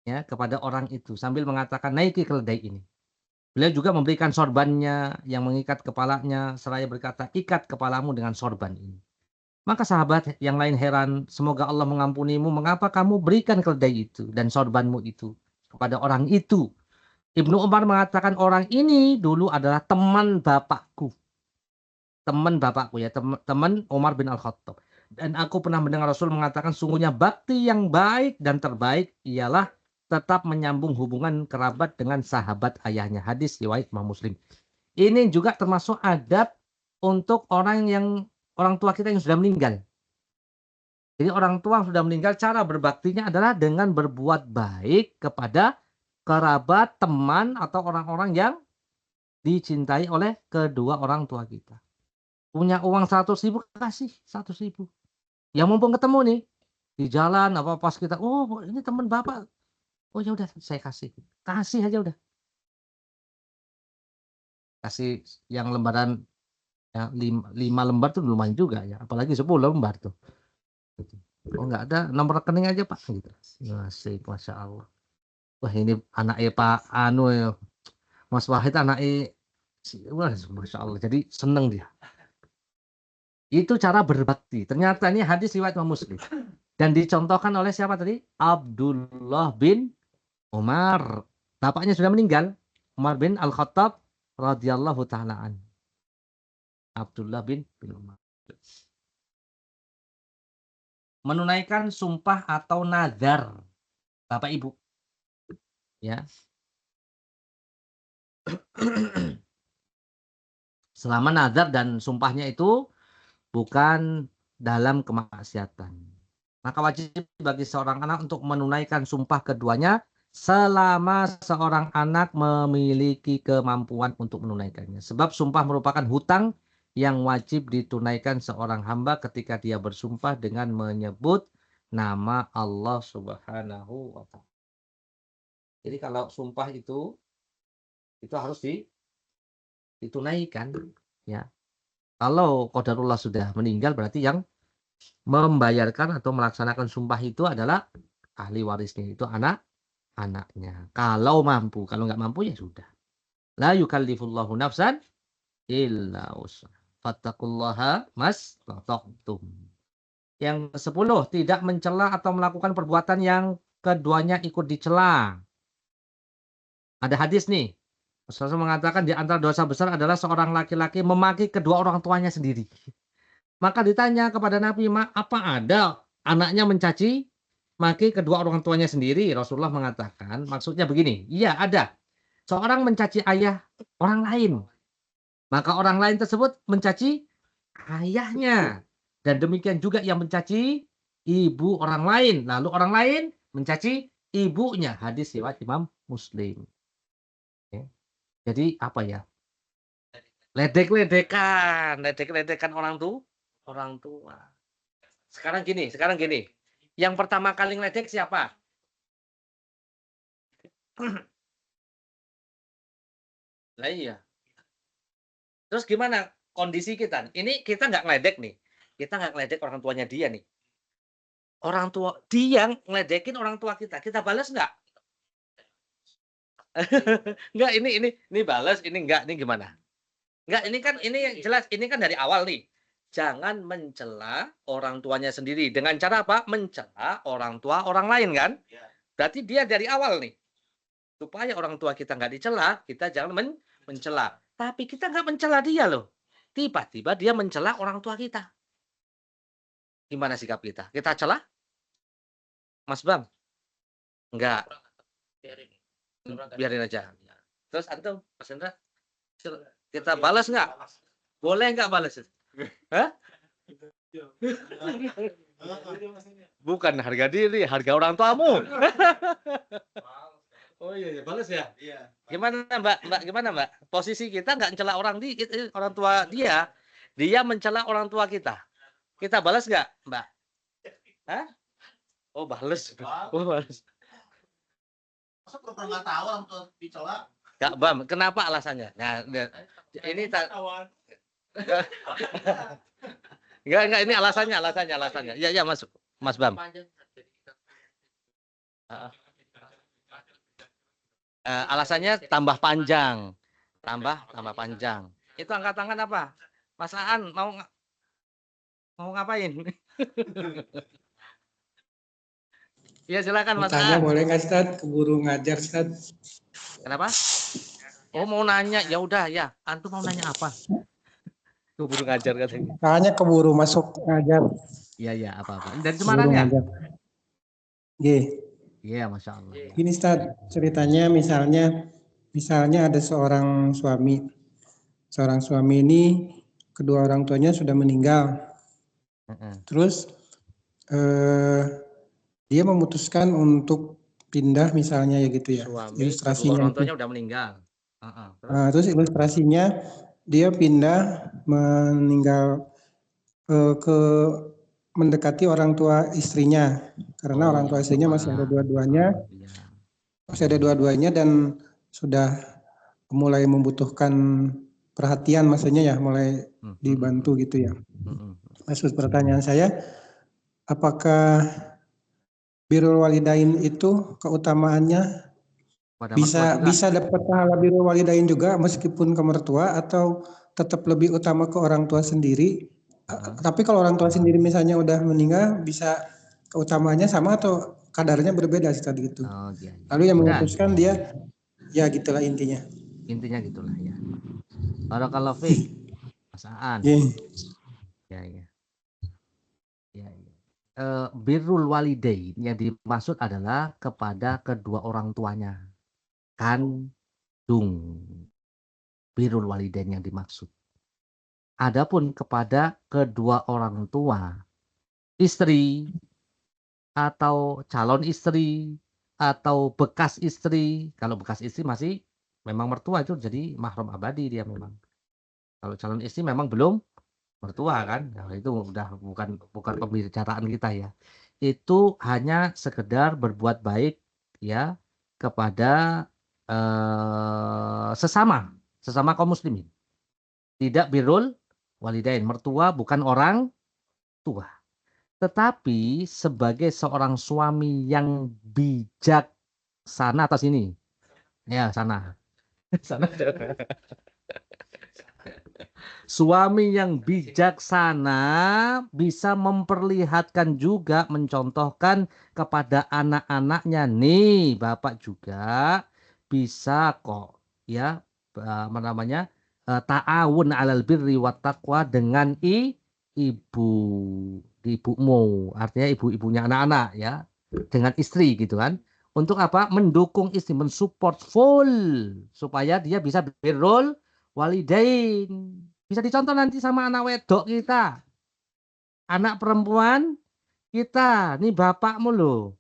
ya, kepada orang itu sambil mengatakan, naiki keledai ini. Beliau juga memberikan sorbannya yang mengikat kepalanya, seraya berkata, ikat kepalamu dengan sorban ini. Maka sahabat yang lain heran, semoga Allah mengampunimu, mengapa kamu berikan keledai itu dan sorbanmu itu kepada orang itu? Ibnu Umar mengatakan, orang ini dulu adalah teman bapakku. Teman bapakku ya, teman Umar bin Al-Khattab. Dan aku pernah mendengar Rasul mengatakan sungguhnya bakti yang baik dan terbaik ialah tetap menyambung hubungan kerabat dengan sahabat ayahnya. Hadis riwayat Imam Muslim. Ini juga termasuk adab untuk orang tua kita yang sudah meninggal. Jadi orang tua yang sudah meninggal, cara berbaktinya adalah dengan berbuat baik kepada kerabat, teman, atau orang-orang yang dicintai oleh kedua orang tua kita. Punya uang 100.000, kasih 100.000. Ya mumpung ketemu nih di jalan apa pas kita, oh ini teman bapak, oh ya udah saya kasih aja udah. Kasih yang lembaran ya, 5 lembar tuh lumayan juga ya, apalagi 10 lembar tuh. Oh nggak ada, nomor rekening aja Pak gitu. Asik, Masya Allah. Wah ini anaknya Pak Anu ya, Mas Wahid anaknya, wah Masya Allah, jadi seneng dia. Itu cara berbakti. Ternyata ini hadis riwayat Imam Muslim. Dan dicontohkan oleh siapa tadi? Abdullah bin Umar. Bapaknya sudah meninggal. Umar bin Al-Khattab radhiyallahu ta'ala an. Abdullah bin Umar. Menunaikan sumpah atau nazar. Bapak Ibu. Ya. Selama nazar dan sumpahnya itu bukan dalam kemaksiatan. Maka wajib bagi seorang anak untuk menunaikan sumpah keduanya selama seorang anak memiliki kemampuan untuk menunaikannya. Sebab sumpah merupakan hutang yang wajib ditunaikan seorang hamba ketika dia bersumpah dengan menyebut nama Allah Subhanahu wa ta'ala. Jadi kalau sumpah itu harus ditunaikan ya. Kalau qadarullah sudah meninggal berarti yang membayarkan atau melaksanakan sumpah itu adalah ahli warisnya, itu anaknya. Kalau mampu, kalau nggak mampu ya sudah. La yukallifullahu nafsan illa wus'aha. Fattaqullaha mastata'tum. Yang 10, tidak mencela atau melakukan perbuatan yang keduanya ikut dicela. Ada hadis nih. Rasulullah mengatakan di antara dosa besar adalah seorang laki-laki memaki kedua orang tuanya sendiri. Maka ditanya kepada Nabi, apa ada anaknya mencaci maki kedua orang tuanya sendiri? Rasulullah mengatakan, maksudnya begini, iya ada. Seorang mencaci ayah orang lain. Maka orang lain tersebut mencaci ayahnya. Dan demikian juga yang mencaci ibu orang lain. Lalu orang lain mencaci ibunya. Hadis riwayat Imam Muslim. Jadi apa ya? Ledek-ledekan orang tua. Sekarang gini. Yang pertama kali ngeledek siapa? Lah iya. Terus gimana kondisi kita? Ini kita nggak ngeledek nih. Kita nggak ngeledek orang tuanya dia nih. Orang tua dia ngeledekin orang tua kita. Kita balas nggak? Enggak, ini balas, ini enggak, ini gimana? Enggak, ini yang jelas, ini kan dari awal nih. Jangan mencela orang tuanya sendiri. Dengan cara apa? Mencela orang tua orang lain kan? Berarti dia dari awal nih. Supaya orang tua kita nggak dicela, kita jangan mencela. Tapi kita nggak mencela dia loh. Tiba-tiba dia mencela orang tua kita. Gimana sikap kita? Kita cela? Mas Bam? Enggak. Biarin aja. Terus antum, Mas Hendra, kita balas nggak? Boleh nggak balas? Hah? Bukan harga diri, harga orang tuamu. Oh iya, balas ya? Iya. Gimana Mbak? Gimana Mbak? Posisi kita nggak mencela orang tua dia mencela orang tua kita. Kita balas nggak, Mbak? Hah? Oh balas. Oh balas. Masa pura-pura nggak tahu orang tua dicela? Nggak, Bam. Kenapa alasannya? Nah, ini enggak, ini alasannya. Ya, masuk. Mas Bam. Alasannya tambah panjang. Tambah panjang. Itu angkat tangan apa? Mas Aan mau ngapain? Ya silakan Mas Tanya Aan. boleh nggak Ustaz? Keburu ngajar Ustaz. Kenapa? Oh mau nanya, ya udah ya. Antum mau nanya apa? Keburu ngajar katanya. Makanya keburu masuk ngajar. Iya, apa-apa. Ini dari Guru Semarang ya? ngajak. Nggih. Iya, Masya Allah. Ya. Gini Ustaz, ceritanya misalnya ada seorang suami. Seorang suami ini kedua orang tuanya sudah meninggal. Terus dia memutuskan untuk pindah misalnya ya gitu ya. Suami, kedua Ilustrasinya orang itu. tuanya udah meninggal. Terus ilustrasinya dia pindah meninggal ke mendekati orang tua istrinya karena orang tua istrinya masih ada dua-duanya dan sudah mulai membutuhkan perhatian maksudnya ya mulai dibantu gitu ya. Maksud pertanyaan saya, apakah birrul walidain itu keutamaannya bisa dapat pahala birrul walidain juga meskipun ke mertua atau tetap lebih utama ke orang tua sendiri? Tapi kalau orang tua sendiri misalnya udah meninggal, bisa keutamaannya sama atau kadarnya berbeda sih tadi gitu. Lalu yang memutuskan dia, ya gitulah intinya. Intinya gitulah ya. Barakallahu fiik, Mas Aan. Ya. Birrul walidain yang dimaksud adalah kepada kedua orang tuanya. Kandung. Birrul walidain yang dimaksud. Adapun kepada kedua orang tua, istri atau calon istri atau bekas istri, kalau bekas istri masih memang mertua itu jadi mahram abadi dia memang. Kalau calon istri memang belum mertua kan, nah, itu udah bukan pembicaraan kita ya. Itu hanya sekedar berbuat baik ya kepada sesama kaum muslimin. Tidak birrul walidain, mertua bukan orang tua. Tetapi sebagai seorang suami yang bijaksana atas ini. Ya, sana. Suami yang bijaksana bisa memperlihatkan juga, mencontohkan kepada anak-anaknya, nih Bapak juga bisa kok ya ta'awun 'alal birri wat taqwa dengan ibumu, artinya ibu-ibunya anak-anak ya, dengan istri gitu kan. Untuk apa? Mendukung istri, mensupport full supaya dia bisa birrul walidain. Bisa dicontoh nanti sama anak wedok kita. Anak perempuan kita, nih bapakmu loh.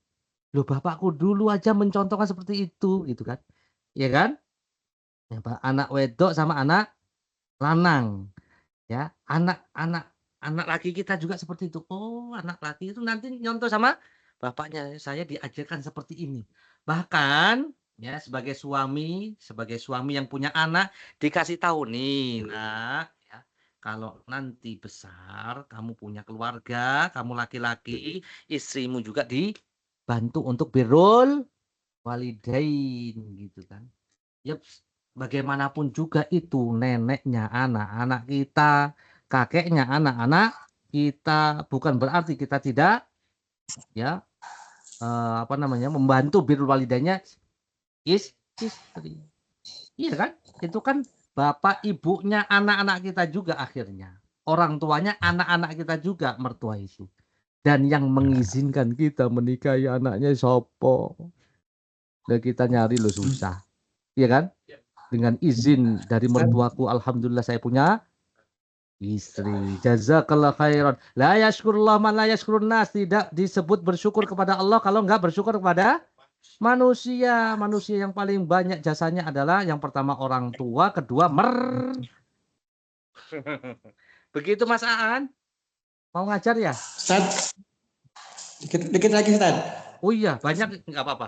Loh bapakku dulu aja mencontohkan seperti itu gitu kan. Ya kan? Ya, anak wedok sama anak lanang. Ya, anak laki kita juga seperti itu. Oh, anak laki itu nanti nyontoh sama bapaknya. Saya diajarkan seperti ini. Bahkan ya sebagai suami yang punya anak dikasih tahu nih, nak, ya, kalau nanti besar kamu punya keluarga, kamu laki-laki, istrimu juga dibantu untuk birrul walidain gitu kan. Ya bagaimanapun juga itu neneknya anak-anak kita, kakeknya anak-anak kita, bukan berarti kita tidak ya membantu birrul walidainnya istri. Iya kan? Itu kan bapak ibunya anak-anak kita juga akhirnya. Orang tuanya anak-anak kita juga mertua itu. Dan yang mengizinkan kita menikahi anaknya sopo. Dan kita nyari lo susah. Iya kan? Dengan izin dari mertuaku, alhamdulillah saya punya istri. Jazakallah khairan. La yashkurullah man la yashkurun nas. Tidak disebut bersyukur kepada Allah kalau enggak bersyukur kepada manusia. Manusia yang paling banyak jasanya adalah yang pertama orang tua, kedua Begitu Mas Aan. Mau ngajar ya? Ustaz, dikit lagi Ustaz. Oh iya, banyak enggak apa-apa.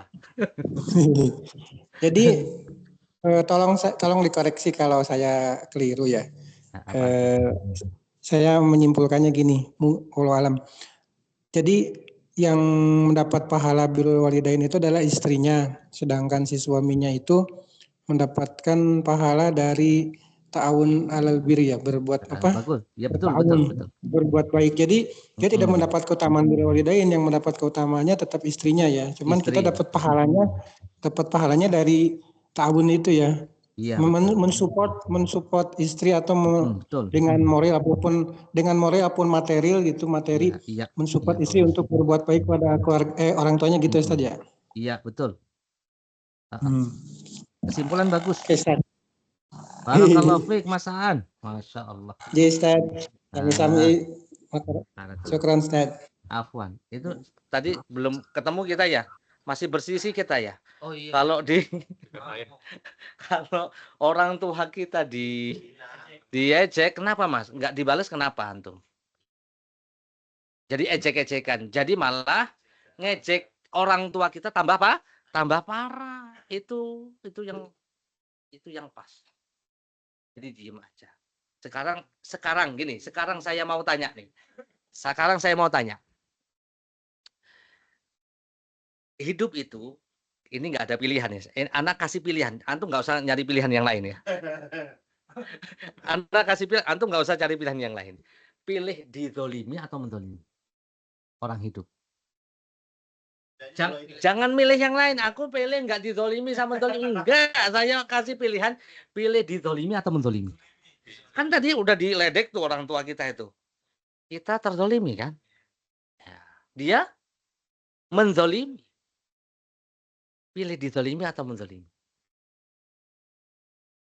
Jadi tolong dikoreksi kalau saya keliru ya. Saya menyimpulkannya gini, wallahu alam. Jadi yang mendapat pahala birrul walidain itu adalah istrinya, sedangkan si suaminya itu mendapatkan pahala dari ta'awun 'alal birri ya, berbuat apa? Bagus. Ya betul. Berbuat baik. Jadi dia tidak mendapat keutamaan birrul walidain, yang mendapat keutamaannya tetap istrinya ya. Cuman kita dapat pahalanya dari ta'awun itu ya. Iya, mensupport istri atau betul. dengan moral apapun material gitu, materi Iya, mensupport iya, istri untuk berbuat baik pada orang tuanya gitu Ustaz ya. Iya, betul. Hmm. Kesimpulan bagus. Oke, Ustaz. Barakallahu fiik, Mas Aan. Masya Allah. Jadi Ustaz, sami-sami. Syukran Ustaz. Afwan. Itu tadi belum ketemu kita ya, masih bersisi kita ya. Oh iya. Kalau kalau orang tua kita diejek, kenapa Mas? Nggak dibalas kenapa antum? Jadi ejek-ejekan. Jadi malah ngejek orang tua kita tambah apa? Tambah parah. Itu yang pas. Jadi diem aja. Sekarang gini, sekarang saya mau tanya nih. Hidup itu ini nggak ada pilihan ya. Anak kasih pilihan. Antum nggak usah nyari pilihan yang lain ya. Anak kasih pilihan. Antum nggak usah cari pilihan yang lain. Pilih dizolimi atau menzolimi orang hidup. Jangan milih yang lain. Aku pilih nggak dizolimi sama menzolimi. Enggak. Saya kasih pilihan. Pilih dizolimi atau menzolimi. Kan tadi udah diledek tuh orang tua kita itu. Kita terzolimi kan. Dia menzolimi. Pilih dizolimi atau menzolimi?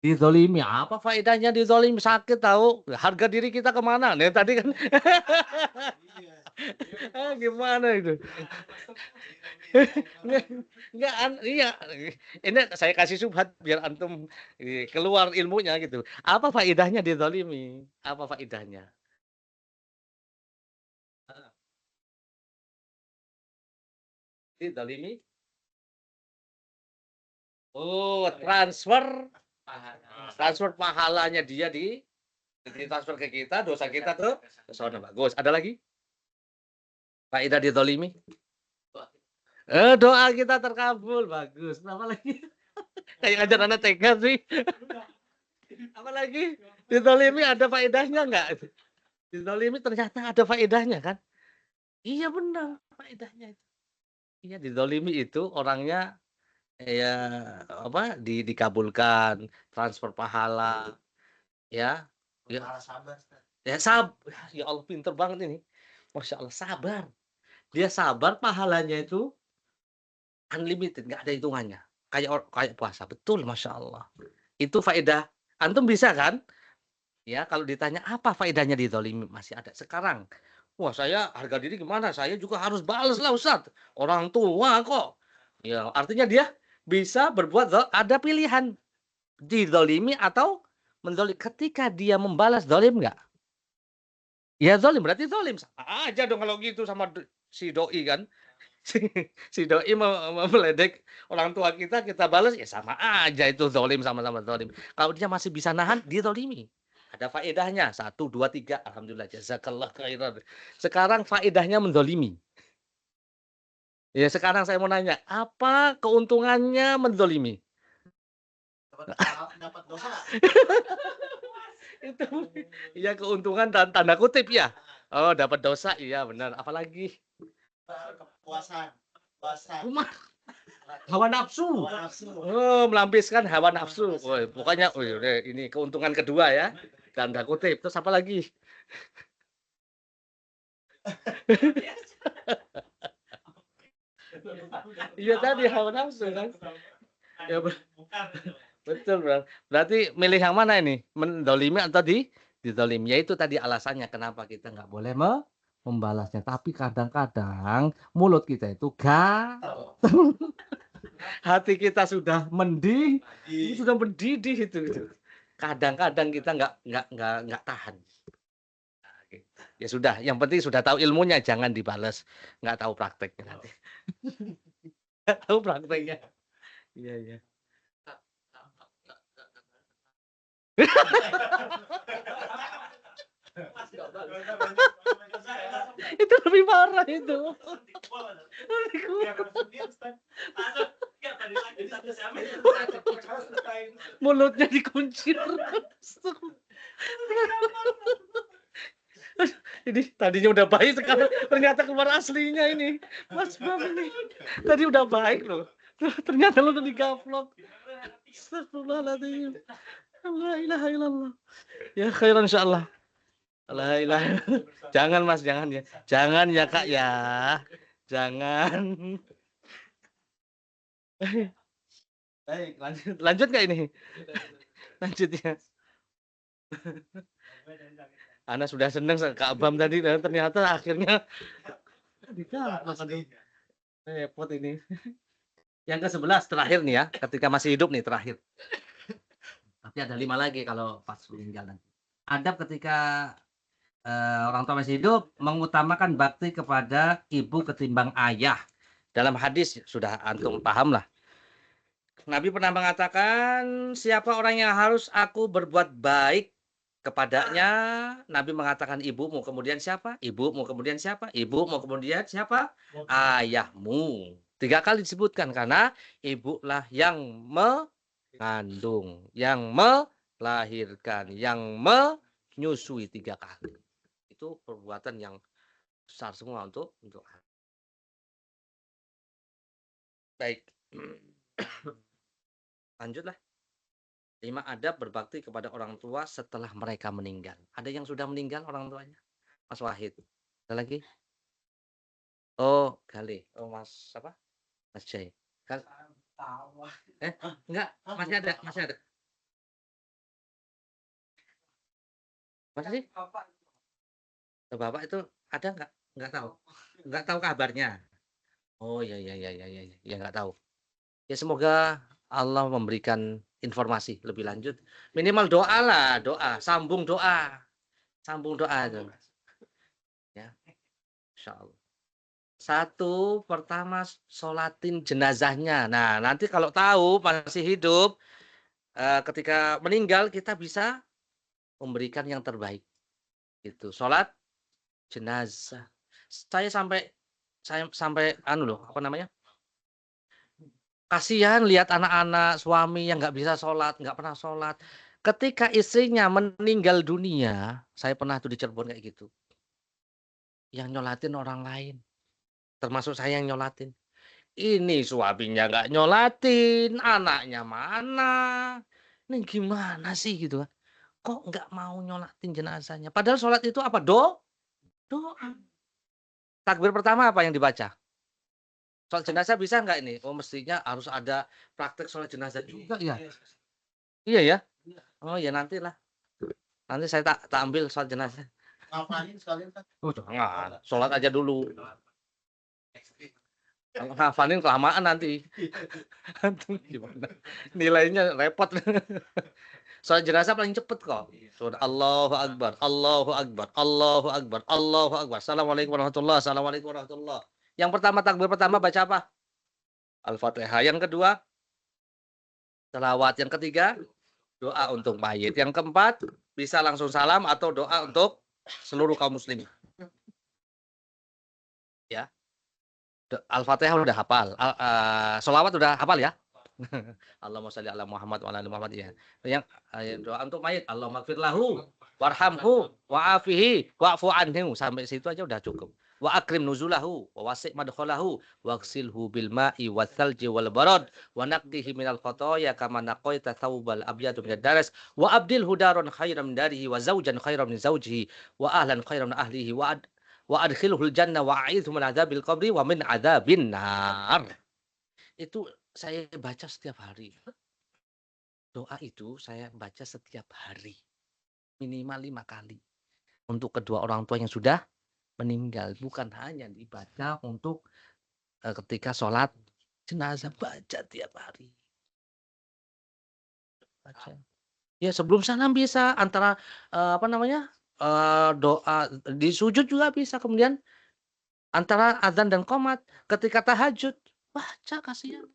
Dizolimi, apa faedahnya dizolimi? Sakit tahu, harga diri kita kemana? Nih tadi kan, gimana itu? Iya, ini saya kasih subhat biar antum keluar ilmunya gitu. Apa faedahnya dizolimi? Apa faedahnya? Dizolimi? Oh, transfer pahalanya dia ditransfer ke kita, dosa kita tuh ke sana. Bagus. Ada lagi? Faedah dizolimi? Doa kita terkabul. Bagus. Apa lagi? Kayak ngajar anak TK sih. Apa lagi? Dizolimi ada faedahnya enggak? Dizolimi ternyata ada faedahnya kan? Iya benar faedahnya itu. Iya, dizolimi itu orangnya ya apa dikabulkan transfer pahala ya Sabar. ya ya Allah pinter banget ini, Masya Allah, sabar, dia sabar, pahalanya itu unlimited, nggak ada hitungannya, kayak puasa, betul, Masya Allah, itu faedah. Antum bisa kan ya, kalau ditanya apa faedahnya dizolimi, masih ada sekarang. Wah, saya harga diri gimana, saya juga harus balas lah Ustadz, orang tua kok ya, artinya dia bisa berbuat ada pilihan dizolimi atau menzolimi. Ketika dia membalas zolim nggak? Ya zolim, berarti zolim. Sama aja dong kalau gitu sama si doi kan. Si doi meledek orang tua kita balas, ya sama aja itu zolim, sama-sama zolim. Kalau dia masih bisa nahan, dia zolimi. Ada faedahnya, 1, 2, 3. Alhamdulillah, jazakallah khairan. Sekarang faedahnya menzolimi. Ya sekarang saya mau nanya, apa keuntungannya menzolimi? Dapat dosa. Itu ya keuntungan dan tanda kutip ya. Oh, dapat dosa, iya benar. Apalagi Kepuasan. Hawa nafsu. Oh, melampiaskan hawa nafsu. Oh, pokoknya ini keuntungan kedua ya. Tanda kutip. Terus apa lagi? Iya tadi hawa nafsu kan. Ya, betul, berarti milih yang mana ini? Mendolimi atau dizolimi? Ya itu tadi alasannya kenapa kita nggak boleh membalasnya. Tapi kadang-kadang mulut kita itu hati kita sudah mendidih itu. Kadang-kadang kita nggak tahan. Ya sudah, yang penting sudah tahu ilmunya, jangan dibalas. Nggak tahu prakteknya nanti. Nggak tahu prakteknya. Iya. Itu lebih parah itu. Mulutnya dikuncir. Ini tadinya udah baik, sekarang ternyata keluar aslinya ini. Mas Bram ini tadi udah baik loh, ternyata lo udah digaplok. Astagfirullahaladzim. La ilaha illallah. Ya khairan insyaallah. La ilaha. Jangan Mas, jangan ya. Jangan ya Kak ya. Jangan. Baik, lanjut. Lanjut nggak ini? Lanjut ya. Ana sudah seneng Kak Abam tadi, ternyata akhirnya repot ini. Yang ke-11 terakhir nih ya, ketika masih hidup nih terakhir. Tapi ada 5 lagi kalau pas meninggal nanti. Adab ketika orang tua masih hidup mengutamakan bakti kepada ibu ketimbang ayah. Dalam hadis sudah antum paham lah. Nabi pernah mengatakan, siapa orang yang harus aku berbuat baik kepadanya? Nabi mengatakan ibumu, kemudian siapa? Ibumu, kemudian siapa? Ibumu, kemudian siapa? Ayahmu. 3 kali disebutkan karena ibulah yang mengandung, yang melahirkan, yang menyusui 3 kali. Itu perbuatan yang besar semua untuk baik. Lanjutlah. 5 adab berbakti kepada orang tua setelah mereka meninggal. Ada yang sudah meninggal orang tuanya? Mas Wahid. Ada lagi? Oh, Galih. Oh, Mas apa? Mas Jai. Enggak, masih ada. Masa sih? Bapak itu ada enggak? Enggak tahu. Enggak tahu kabarnya. Oh, ya, enggak tahu. Ya semoga Allah memberikan informasi lebih lanjut. Minimal doa lah, sambung doa itu. Ya, insyaallah. 1 pertama sholatin jenazahnya. Nah, nanti kalau tahu masih hidup, ketika meninggal kita bisa memberikan yang terbaik. Gitu. Sholat jenazah. Saya sampai kasihan lihat anak-anak suami yang nggak bisa sholat, nggak pernah sholat. Ketika istrinya meninggal dunia, saya pernah tuh di Cirebon kayak gitu. Yang nyolatin orang lain, termasuk saya yang nyolatin. Ini suaminya nggak nyolatin, anaknya mana? Ini gimana sih gitu? Kok nggak mau nyolatin jenazahnya? Padahal sholat itu apa? Doa. Takbir pertama apa yang dibaca? Sholat jenazah bisa nggak ini? Oh mestinya harus ada praktek sholat jenazah juga ya. Iya ya. Oh ya nantilah. Nanti saya tak ambil sholat jenazah. Ngapain sekalian kan? Oh jangan. Sholat aja dulu. Ngafalin kelamaan nanti. Gimana? Nilainya repot. Sholat jenazah paling cepet kok. Sudah Allahu Akbar, Allahu Akbar, Allahu Akbar, Allahu Akbar. Assalamualaikum warahmatullahi wabarakatuh. Assalamualaikum warahmatullahi wabarakatuh. Yang pertama takbir pertama baca apa? Al-Fatihah. Yang kedua selawat. Yang ketiga doa untuk mayit. Yang keempat bisa langsung salam atau doa untuk seluruh kaum muslimin. Ya. Al-Fatihah udah hafal. Selawat udah hafal ya. Allahumma sholli ala Muhammad wa ala ali Muhammad ya. Yang doa untuk mayit, Allahumma ighfir lahu warhamhu wa'afihi wa'fu anhu, sampai situ aja udah cukup. Wa akrim nuzulahu wa wasi' madkhalahu waghsilhu bil ma'i wath-thalji wal barad wa naqqihi minal khotoya kama naqaita thawbal abyad minad daras wa abdilhu daran khairan min darihi wa zawjan khairan min zawjihi wa ahlan khairan min ahlihi wa adkhilhul jannah wa a'idhu min adzabil qabri wa min adzabin nar. Itu saya baca setiap hari. Doa itu saya baca setiap hari. Minimal 5 kali. Untuk kedua orang tua yang sudah meninggal. Bukan hanya dibaca untuk ketika sholat jenazah. Baca tiap hari. Baca. Ya sebelum salam bisa. Antara doa. Di sujud juga bisa. Kemudian antara azan dan qomat. Ketika tahajud. Baca kasihan.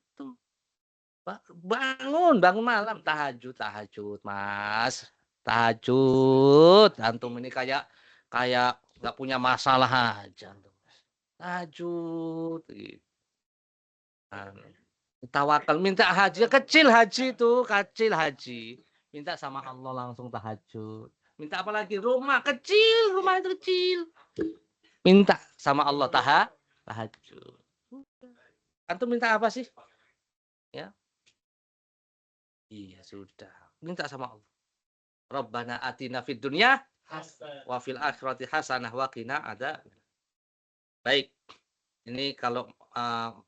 Bangun malam tahajud Mas, tahajud. Antum ini kayak nggak punya masalah aja tahajud. Tawakal, minta haji kecil haji, minta sama Allah langsung tahajud. Minta apa lagi? Rumah itu kecil, minta sama Allah tahajud. Antum minta apa sih? Ya. Iya, sudah. Minta sama Allah. Rabbana atina fid dunya wa fil akhirati hasanah wa qina ada. Baik. Ini kalau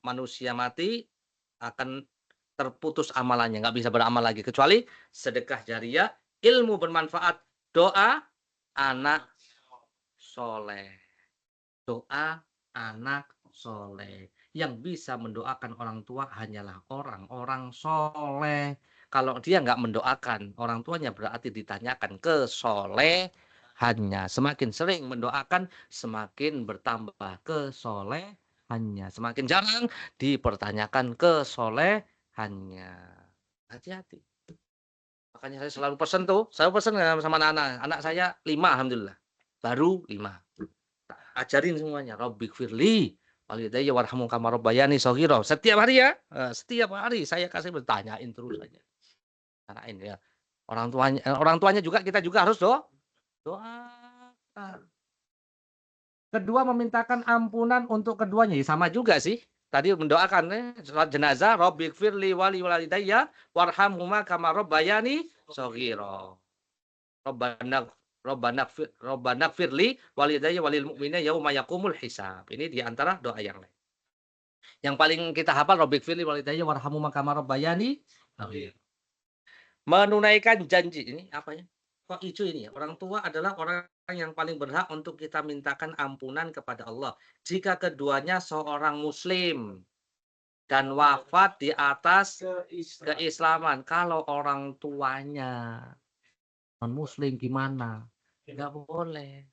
manusia mati akan terputus amalannya, nggak bisa beramal lagi kecuali sedekah jariyah, ilmu bermanfaat, doa anak soleh. Doa anak soleh. Yang bisa mendoakan orang tua hanyalah orang-orang soleh. Kalau dia nggak mendoakan orang tuanya berarti ditanyakan kesolehannya. Semakin sering mendoakan, semakin bertambah kesolehannya. Semakin jarang dipertanyakan kesolehannya. Hati-hati. Makanya saya selalu pesan tuh, saya pesan sama anak-anak. Anak saya 5 alhamdulillah. Baru 5. Ajarin semuanya. Rabbik firli walidayya warhamu kama rabbayani shaghira. Setiap hari ya. Setiap hari saya kasih bertanyain terus saja. Tanyain ya. Orang tuanya juga kita juga harus doa. Kedua memintakan ampunan untuk keduanya. Ya, sama juga sih. Tadi mendoakan salat jenazah, Rabbik firli wali walidayya warhamhuma kama rabbayani shaghira. Rabbana firli walidayya walil mu'minina yauma yaqumul hisab. Ini di antara doa yang lain. Yang paling kita hafal Rabbik firli walidayya warhamhuma kama rabbayani shaghira. Menunaikan janji. Ini apa ya? Kok hijau ini ya? Orang tua adalah orang yang paling berhak untuk kita mintakan ampunan kepada Allah. Jika keduanya seorang muslim dan wafat di atas keislaman. Kalau orang tuanya non-muslim gimana? Nggak boleh.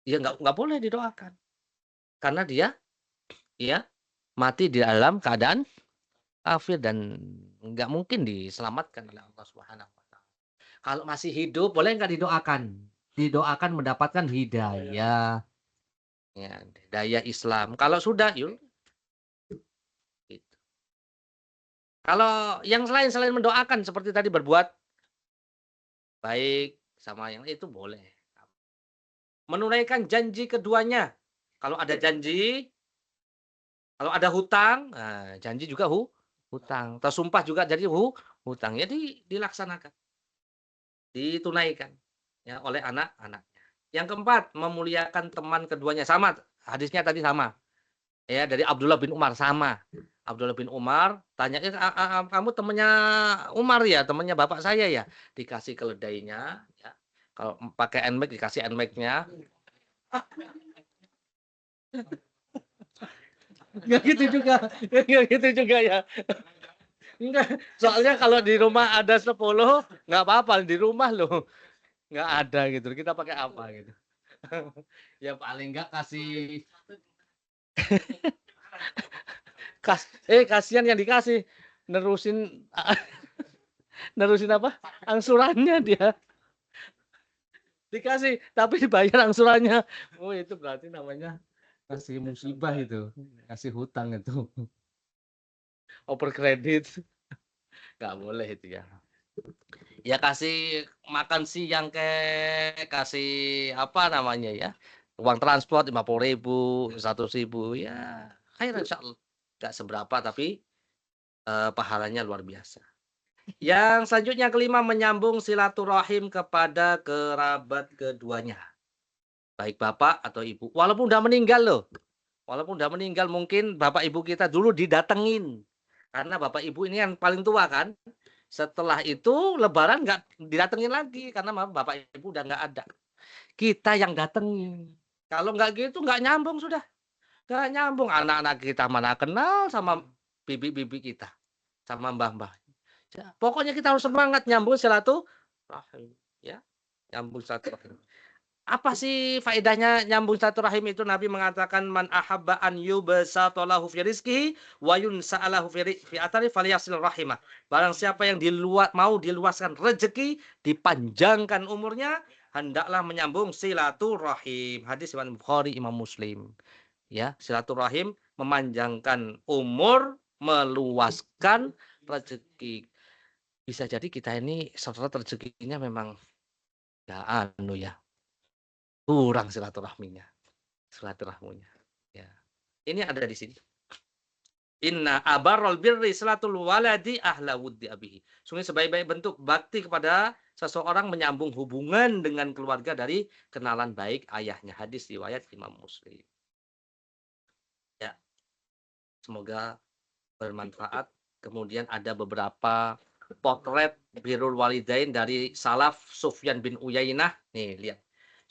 Ya nggak boleh didoakan. Karena dia ya mati di dalam keadaan kafir dan nggak mungkin diselamatkan oleh Allah Subhanahu wa taala. Kalau masih hidup boleh nggak didoakan? Didoakan mendapatkan hidayah. Ya, hidayah Islam. Kalau sudah yuk. Gitu. Kalau yang selain mendoakan seperti tadi berbuat baik sama yang itu boleh. Menunaikan janji keduanya. Kalau ada janji, kalau ada hutang, janji juga hutang. Tersumpah juga jadi hutang. Jadi dilaksanakan. Ditunaikan ya oleh anak-anaknya. Yang keempat, memuliakan teman keduanya. Sama, hadisnya tadi sama. Ya, dari Abdullah bin Umar sama. Abdullah bin Umar tanya, kamu temannya Umar ya, temannya bapak saya ya. Dikasih keledainya, ya. Kalau pakai NMAX dikasih NMAX-nya. Enggak gitu juga. Enggak gitu juga ya. Enggak, soalnya kalau di rumah ada 10, enggak apa-apa di rumah loh. Enggak ada gitu. Kita pakai apa gitu. Ya paling enggak kasih kasihan yang dikasih nerusin apa? Angsurannya dia. Dikasih tapi dibayar angsurannya. Oh, itu berarti namanya kasih musibah itu, kasih hutang itu. Over kredit. Nggak boleh itu ya. Ya kasih makan siang kasih apa namanya ya. Uang transport 50.000, 100.000 ya. Khair insyaallah. Nggak seberapa tapi pahalanya luar biasa. Yang selanjutnya kelima, menyambung silaturahim kepada kerabat keduanya. Baik bapak atau ibu. Walaupun udah meninggal loh. Walaupun udah meninggal mungkin bapak ibu kita dulu didatengin. Karena bapak ibu ini yang paling tua kan. Setelah itu lebaran nggak didatengin lagi. Karena bapak ibu udah nggak ada. Kita yang datengin. Kalau nggak gitu nggak nyambung sudah. Nggak nyambung. Anak-anak kita mana kenal sama bibi-bibi kita. Sama mbah-mbah. Pokoknya kita harus semangat nyambung silaturahim, ya. Nyambung silaturahim. Apa sih faedahnya nyambung silaturahim itu? Nabi mengatakan man ahabba an yubsata lahu fi rizqihi wa yunsa'alahu fi athari falyasil rahimah. Barang siapa yang mau diluaskan rezeki, dipanjangkan umurnya, hendaklah menyambung silaturahim. Hadis Imam Bukhari, Imam Muslim. Ya, silaturahim memanjangkan umur, meluaskan rezeki. Bisa jadi kita ini saudara rezekinya memang ya kurang silaturahminya. Ya. Ini ada di sini. Inna abarrul birri silatul waladi ahla wuddi abihi. Sungguh sebaik-baik bentuk bakti kepada seseorang menyambung hubungan dengan keluarga dari kenalan baik ayahnya. Hadis riwayat Imam Muslim. Ya, semoga bermanfaat. Kemudian ada beberapa potret birrul walidain dari salaf Sufyan bin Uyainah. Nih, lihat.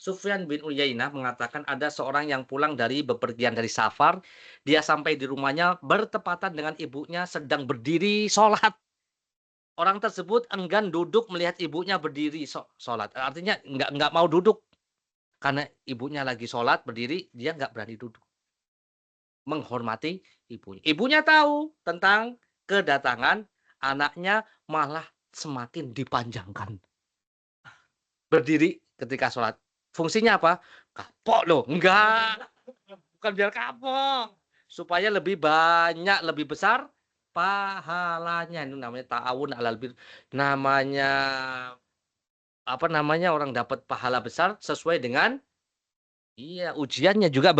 Sufyan bin Uyainah mengatakan ada seorang yang pulang dari bepergian dari safar. Dia sampai di rumahnya bertepatan dengan ibunya sedang berdiri sholat. Orang tersebut enggan duduk melihat ibunya berdiri sholat. Artinya nggak mau duduk. Karena ibunya lagi sholat berdiri, dia nggak berani duduk. Menghormati ibunya. Ibunya tahu tentang kedatangan anaknya, malah semakin dipanjangkan. Berdiri ketika sholat. Fungsinya apa? Kapok loh. Enggak. Bukan biar kapok. Supaya lebih banyak, lebih besar pahalanya. Ini namanya ta'awun alal bir. Namanya orang dapat pahala besar sesuai dengan ujiannya juga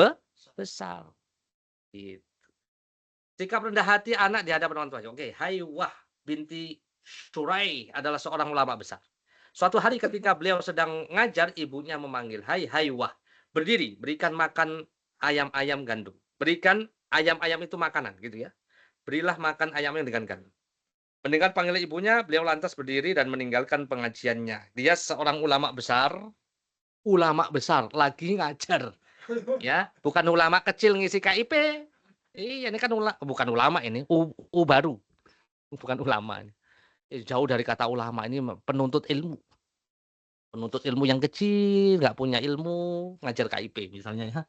besar. Gitu. Sikap rendah hati anak di hadapan orang tua. Oke, Haywah binti Syurai adalah seorang ulama besar. Suatu hari ketika beliau sedang ngajar, ibunya memanggil, "Hai Haywah, berdiri, berikan makan ayam-ayam gandum." Berikan ayam-ayam itu makanan, gitu ya. Berilah makan ayamnya dengan gandum. Mendengar panggilan ibunya, beliau lantas berdiri dan meninggalkan pengajiannya. Dia seorang ulama besar lagi ngajar. Ya, bukan ulama kecil ngisi KIP. Iya, ini kan bukan ulama ini, baru. Bukan ulama ini. Jauh dari kata ulama, ini penuntut ilmu. Penuntut ilmu yang kecil, nggak punya ilmu, ngajar KIP misalnya ya.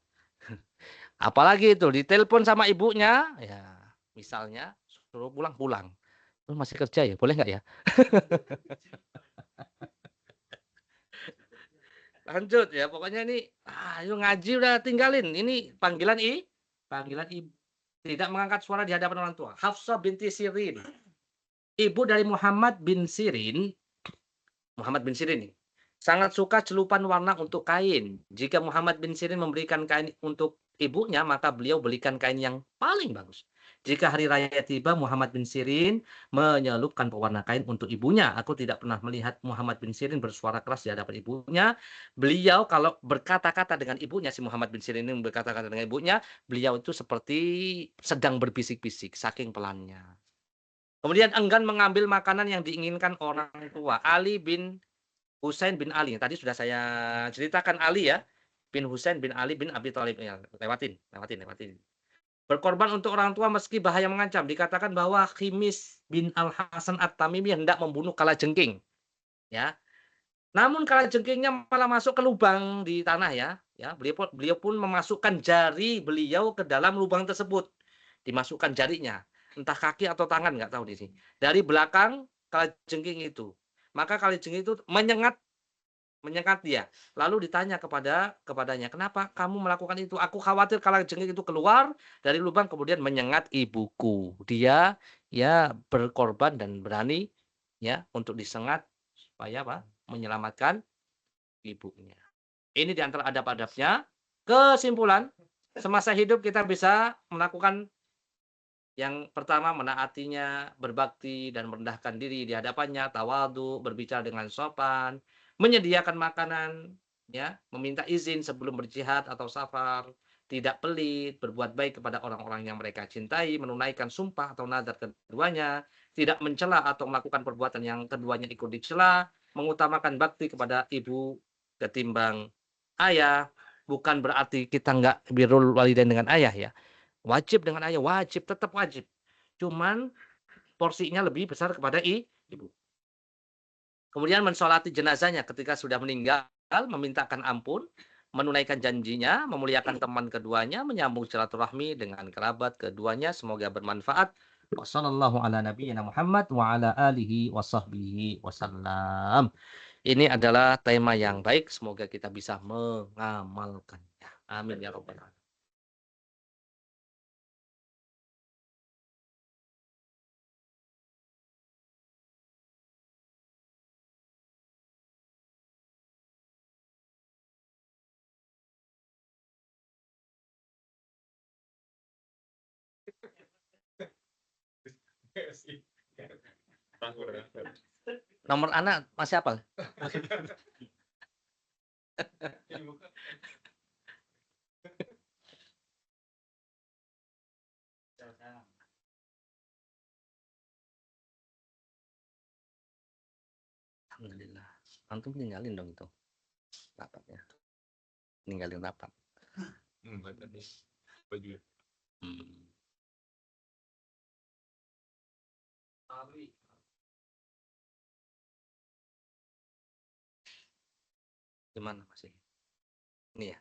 Apalagi itu, ditelepon sama ibunya, ya misalnya, suruh pulang-pulang. Lu masih kerja ya, boleh nggak ya? Lanjut ya, pokoknya ini, ayo ngaji udah tinggalin. Ini panggilan ibu. Tidak mengangkat suara di hadapan orang tua. Hafsah binti Sirin. Ibu dari Muhammad bin Sirin nih, sangat suka celupan warna untuk kain. Jika Muhammad bin Sirin memberikan kain untuk ibunya, maka beliau belikan kain yang paling bagus. Jika hari raya tiba, Muhammad bin Sirin menyelupkan pewarna kain untuk ibunya. Aku tidak pernah melihat Muhammad bin Sirin bersuara keras di hadapan ibunya. Beliau kalau berkata-kata dengan ibunya, si Muhammad bin Sirin ini berkata-kata dengan ibunya, beliau itu seperti sedang berbisik-bisik, saking pelannya. Kemudian enggan mengambil makanan yang diinginkan orang tua. Ali bin Husain bin Ali. Tadi sudah saya ceritakan Ali ya. Bin Husain bin Ali bin Abi Thalib. Ya, lewatin. Berkorban untuk orang tua meski bahaya mengancam. Dikatakan bahwa Khimis bin Al-Hasan At-Tamimi hendak membunuh kalajengking. Ya. Namun kalajengkingnya malah masuk ke lubang di tanah ya. Ya, beliau pun memasukkan jari beliau ke dalam lubang tersebut. Dimasukkan jarinya. Entah kaki atau tangan, nggak tahu di sini. Dari belakang kalajengking itu. Maka kalajengking itu menyengat dia. Lalu ditanya kepadanya, "Kenapa kamu melakukan itu?" "Aku khawatir kalajengking itu keluar dari lubang kemudian menyengat ibuku." Dia ya berkorban dan berani ya untuk disengat supaya menyelamatkan ibunya. Ini di antara adab-adabnya. Kesimpulan, semasa hidup kita bisa melakukan yang pertama, menaatinya, berbakti dan merendahkan diri di hadapannya, tawadhu, berbicara dengan sopan, menyediakan makanan, ya, meminta izin sebelum berjihad atau safar, tidak pelit, berbuat baik kepada orang-orang yang mereka cintai, menunaikan sumpah atau nadar keduanya, tidak mencela atau melakukan perbuatan yang keduanya ikut dicela, mengutamakan bakti kepada ibu ketimbang ayah. Bukan berarti kita nggak birrul walidain dengan ayah ya. Wajib dengan ayah, wajib, tetap wajib. Cuman porsinya lebih besar kepada ibu. Kemudian mensolati jenazahnya ketika sudah meninggal, memintakan ampun, menunaikan janjinya, memuliakan teman keduanya, menyambung silaturahmi dengan kerabat keduanya. Semoga bermanfaat. Wassallallahu ala nabiyyina Muhammad wa ala alihi wa sahbihi wasallam. Ini adalah tema yang baik. Semoga kita bisa mengamalkannya. Amin ya rabbal alamin. Transfer ya. Nomor anak masih hafal? Alhamdulillah. Antum ninggalin dong itu rapatnya. Ninggalin rapat. Enggak tadi. Apa juga? Gimana masih? Ini ya.